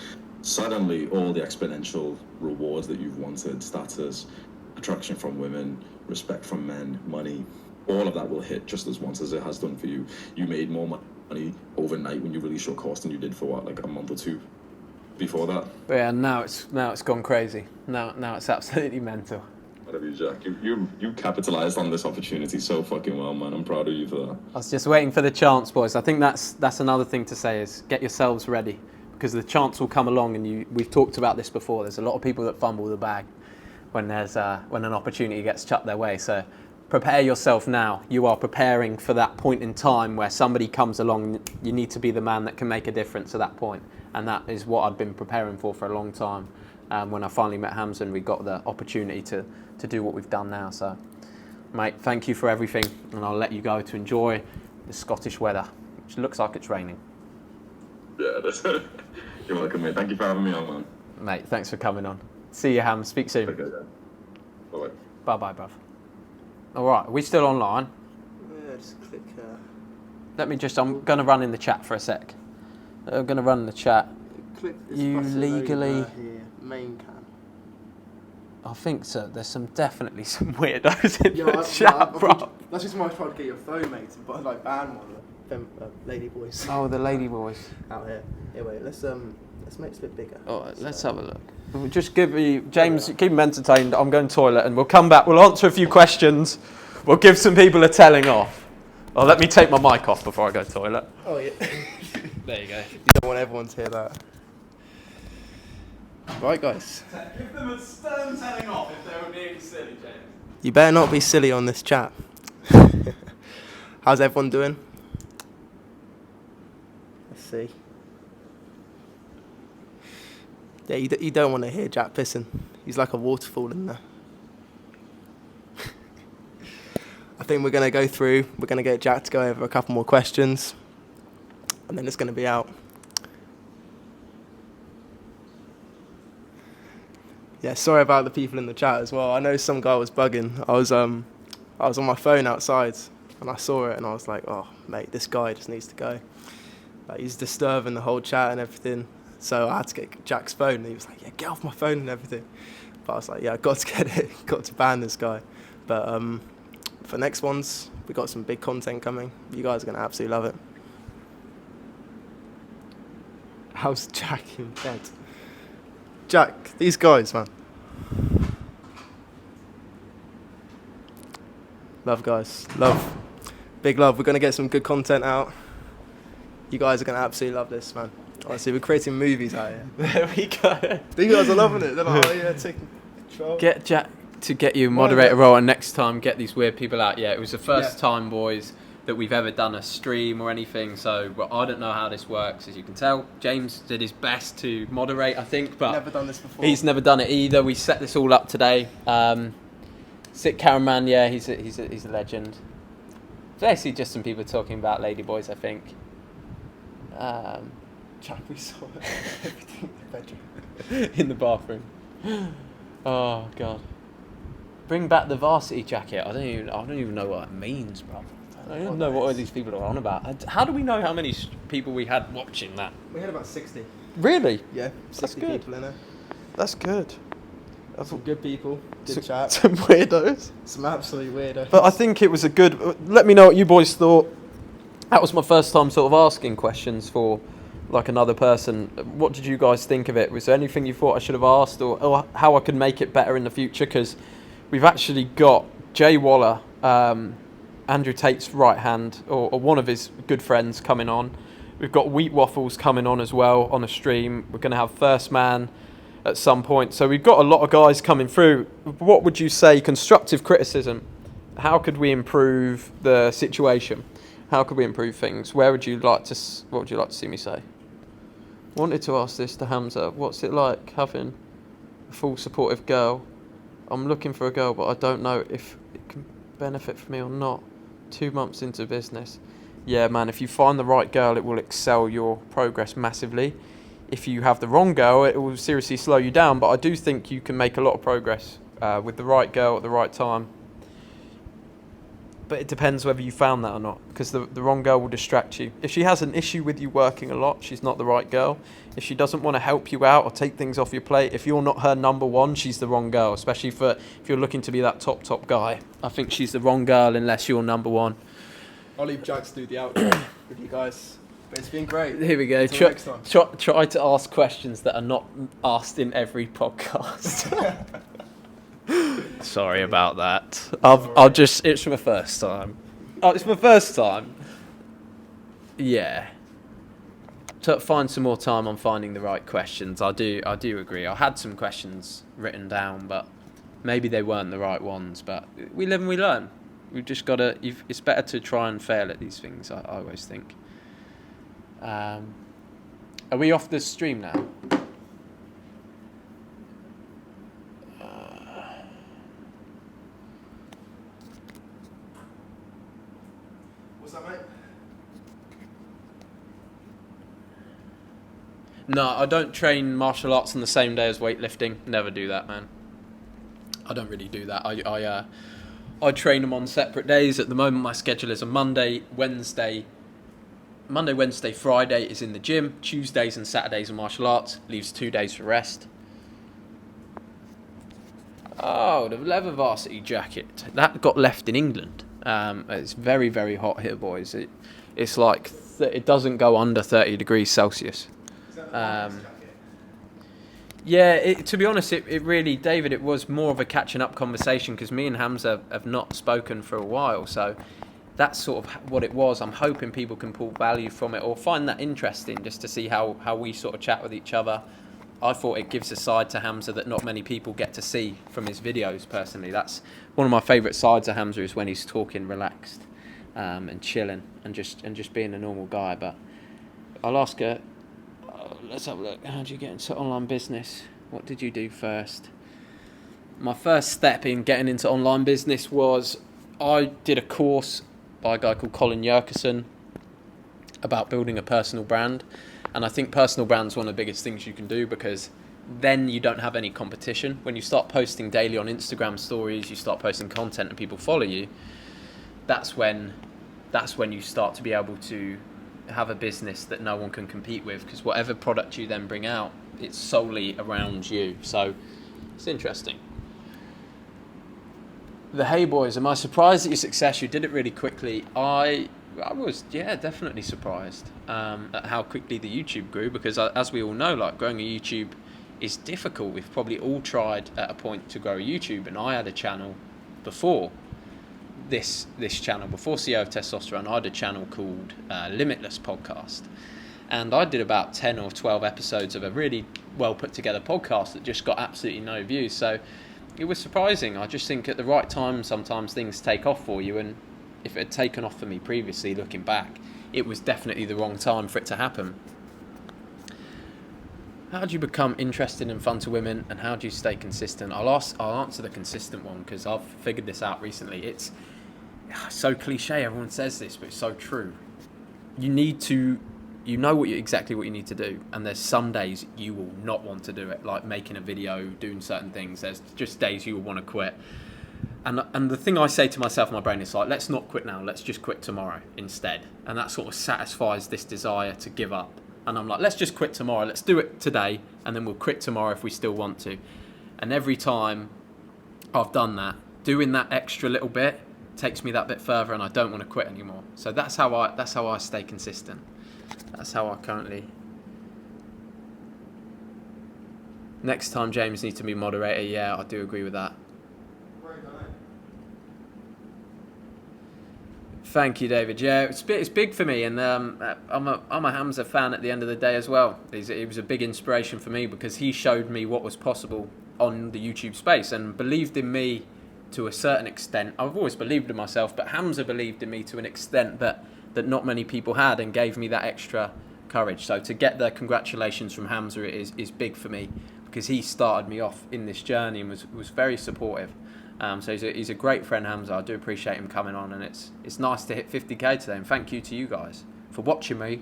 suddenly all the exponential rewards that you've wanted, status, attraction from women, respect from men, money, all of that will hit just as once as it has done for you. You made more money overnight when you released your course than you did for like a month or two before that. Yeah, now it's gone crazy. Now it's absolutely mental. Whatever, Jack. You capitalized on this opportunity so fucking well, man. I'm proud of you for that. I was just waiting for the chance, boys. I think that's another thing to say, is get yourselves ready, because the chance will come along. And we've talked about this before. There's a lot of people that fumble the bag when when an opportunity gets chucked their way. So prepare yourself now. You are preparing for that point in time where somebody comes along. You need to be the man that can make a difference at that point. And that is what I've been preparing for a long time. When I finally met Hamza and we got the opportunity to do what we've done now. So, mate, thank you for everything, and I'll let you go to enjoy the Scottish weather, which looks like it's raining. Yeah, you're welcome, mate. Thank you for having me on, man. Mate, thanks for coming on. See you, Ham. Speak soon. Okay, yeah. Bye-bye. Bye-bye, bruv. All right, are we still online? Yeah, just click. I'm going to run in the chat for a sec. I'm going to run in the chat. Click this You button legally... over here, main cam. I think so. There's definitely some weirdos in Yeah, the chat, bro. That's just why I tried to get your phone, mate, but like ban one of them lady boys Oh, the lady boys. out here. Anyway, let's make this a bit bigger. All right, let's have a look. We'll just give you, James, keep him entertained. I'm going to toilet, and we'll come back. We'll answer a few questions. We'll give some people a telling off. Oh, let me take my mic off before I go to toilet. Oh yeah. There you go. You don't want everyone to hear that. Right, guys. Give them a stern telling off if they were being silly, James. You better not be silly on this chat. How's everyone doing? Let's see. Yeah, you don't want to hear Jack pissing. He's like a waterfall in there. I think we're going to go through. We're going to get Jack to go over a couple more questions, and then it's going to be out. Yeah, sorry about the people in the chat as well. I know some guy was bugging. I was on my phone outside, and I saw it, and I was like, "Oh, mate, this guy just needs to go. Like, he's disturbing the whole chat and everything." So I had to get Jack's phone, and he was like, "Yeah, get off my phone and everything." But I was like, "Yeah, I got to get it. Got to ban this guy." But for next ones, we got some big content coming. You guys are gonna absolutely love it. How's Jack in bed? Jack, these guys, man. Love, guys. Love. Big love. We're going to get some good content out. You guys are going to absolutely love this, man. Honestly, we're creating movies out here. There we go. You guys are loving it. They're like, oh yeah, taking control. Get Jack to get you a moderator role, and next time get these weird people out. Yeah, it was the first time, boys. that we've ever done a stream or anything. So I don't know how this works, as you can tell. James did his best to moderate, I think, but Never done this before. he's never done it either. We set this all up today. Sick Caraman, yeah, he's a legend. Basically, just some people talking about ladyboys, I think. Jack, we saw everything in the bedroom. In the bathroom. Oh god. Bring back the varsity jacket. I don't even know what it means, bro. I don't even know what all these people are on about. How do we know how many people we had watching that? We had about 60. Really? Yeah, 60 good. people in there. That's good. Some good people, good chat. Some weirdos. Some absolute weirdos. But I think it was a good... Let me know what you boys thought. That was my first time sort of asking questions for like another person. What did you guys think of it? Was there anything you thought I should have asked, or how I could make it better in the future? Because we've actually got Jay Waller, Andrew Tate's right hand, or one of his good friends, coming on. We've got Wheat Waffles coming on as well on a stream. We're going to have First Man at some point. So we've got a lot of guys coming through. What would you say, constructive criticism? How could we improve the situation? How could we improve things? What would you like to see me say? Wanted to ask this to Hamza. What's it like having a full supportive girl? I'm looking for a girl, but I don't know if it can benefit from me or not. 2 months into business. Yeah, man, if you find the right girl, it will excel your progress massively. If you have the wrong girl, it will seriously slow you down. But I do think you can make a lot of progress with the right girl at the right time. But it depends whether you found that or not, because the wrong girl will distract you. If she has an issue with you working a lot, she's not the right girl. If she doesn't want to help you out or take things off your plate, if you're not her number one, she's the wrong girl, especially if you're looking to be that top guy. I think she's the wrong girl unless you're number one. I'll leave Jack to do the outro with you guys. But it's been great. Here we go. Until next time. Try to ask questions that are not asked in every podcast. Sorry about that. It's my first time. Oh, it's my first time. Yeah. To find some more time on finding the right questions. I do agree. I had some questions written down, but maybe they weren't the right ones. But we live and we learn. We've just got to... It's better to try and fail at these things, I always think. Are we off the stream now? What's that, mate? No, I don't train martial arts on the same day as weightlifting. Never do that, man. I don't really do that. I train them on separate days. At the moment, my schedule is a Monday, Wednesday, Friday is in the gym. Tuesdays and Saturdays are martial arts. Leaves 2 days for rest. Oh, the leather varsity jacket. That got left in England. It's very, very hot here, boys. It's like... it doesn't go under 30 degrees Celsius. Yeah, to be honest, it really, David, it was more of a catching up conversation because me and Hamza have not spoken for a while. So that's sort of what it was. I'm hoping people can pull value from it or find that interesting just to see how we sort of chat with each other. I thought it gives a side to Hamza that not many people get to see from his videos, personally. That's one of my favourite sides of Hamza, is when he's talking relaxed and chilling and just being a normal guy. But I'll ask her, let's have a look. How did you get into online business? What did you do first? My first step in getting into online business was I did a course by a guy called Colin Yerkeson about building a personal brand. And I think personal brand's one of the biggest things you can do, because then you don't have any competition. When you start posting daily on Instagram stories, you start posting content and people follow you, that's when you start to be able to have a business that no one can compete with, because whatever product you then bring out, it's solely around you. So it's interesting. The Hey Boys, am I surprised at your success? You did it really quickly. I was, definitely surprised at how quickly the YouTube grew, because as we all know, like, growing a YouTube is difficult. We've probably all tried at a point to grow a YouTube, and I had a channel before this channel, before CEO of Testosterone. I had a channel called Limitless Podcast, and I did about 10 or 12 episodes of a really well put together podcast that just got absolutely no views. So it was surprising. I just think at the right time sometimes things take off for you, and if it had taken off for me previously, looking back, it was definitely the wrong time for it to happen. How do you become interested and fun to women, and how do you stay consistent? I'll answer the consistent one because I've figured this out recently. It's so cliche, everyone says this, but it's so true. You need to, exactly what you need to do, and there's some days you will not want to do it, like making a video, doing certain things. There's just days you will want to quit. And the thing I say to myself in my brain is like, let's not quit now, let's just quit tomorrow instead. And that sort of satisfies this desire to give up. And I'm like, let's just quit tomorrow, let's do it today, and then we'll quit tomorrow if we still want to. And every time I've done that, doing that extra little bit takes me that bit further, and I don't want to quit anymore. So that's how I stay consistent. That's how I currently. Next time James needs to be moderator. Yeah, I do agree with that. Thank you, David. Yeah, it's big for me, and I'm a Hamza fan at the end of the day as well. He was a big inspiration for me because he showed me what was possible on the YouTube space and believed in me to a certain extent. I've always believed in myself, but Hamza believed in me to an extent that not many people had, and gave me that extra courage. So to get the congratulations from Hamza is big for me because he started me off in this journey and was very supportive. So he's a great friend, Hamza. I do appreciate him coming on, and it's nice to hit 50k today. And thank you to you guys for watching me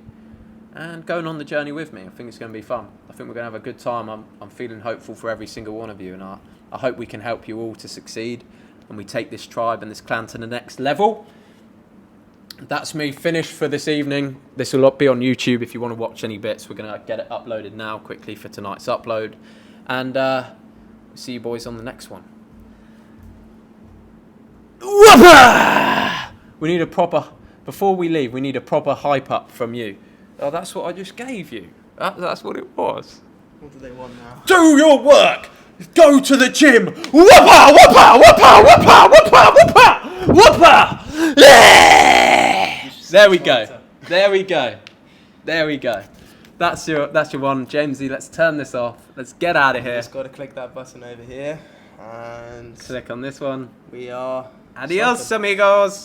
and going on the journey with me. I think it's going to be fun. I think we're going to have a good time. I'm feeling hopeful for every single one of you, and I hope we can help you all to succeed, and we take this tribe and this clan to the next level. That's me finished for this evening. This will be on YouTube if you want to watch any bits. We're going to get it uploaded now quickly for tonight's upload, and see you boys on the next one. We need a proper, before we leave, we need a proper hype up from you. Oh, that's what I just gave you. That's what it was. What do they want now? Do your work! Go to the gym! Whoopa, whoopa, whoopa, whoopa, whoopa, whoopa, whoopa! Yeah! There we go. There we go. There we go. That's your one. Jamesy, let's turn this off. Let's get out of here. Just got to click that button over here. And click on this one. We are... Adios, amigos.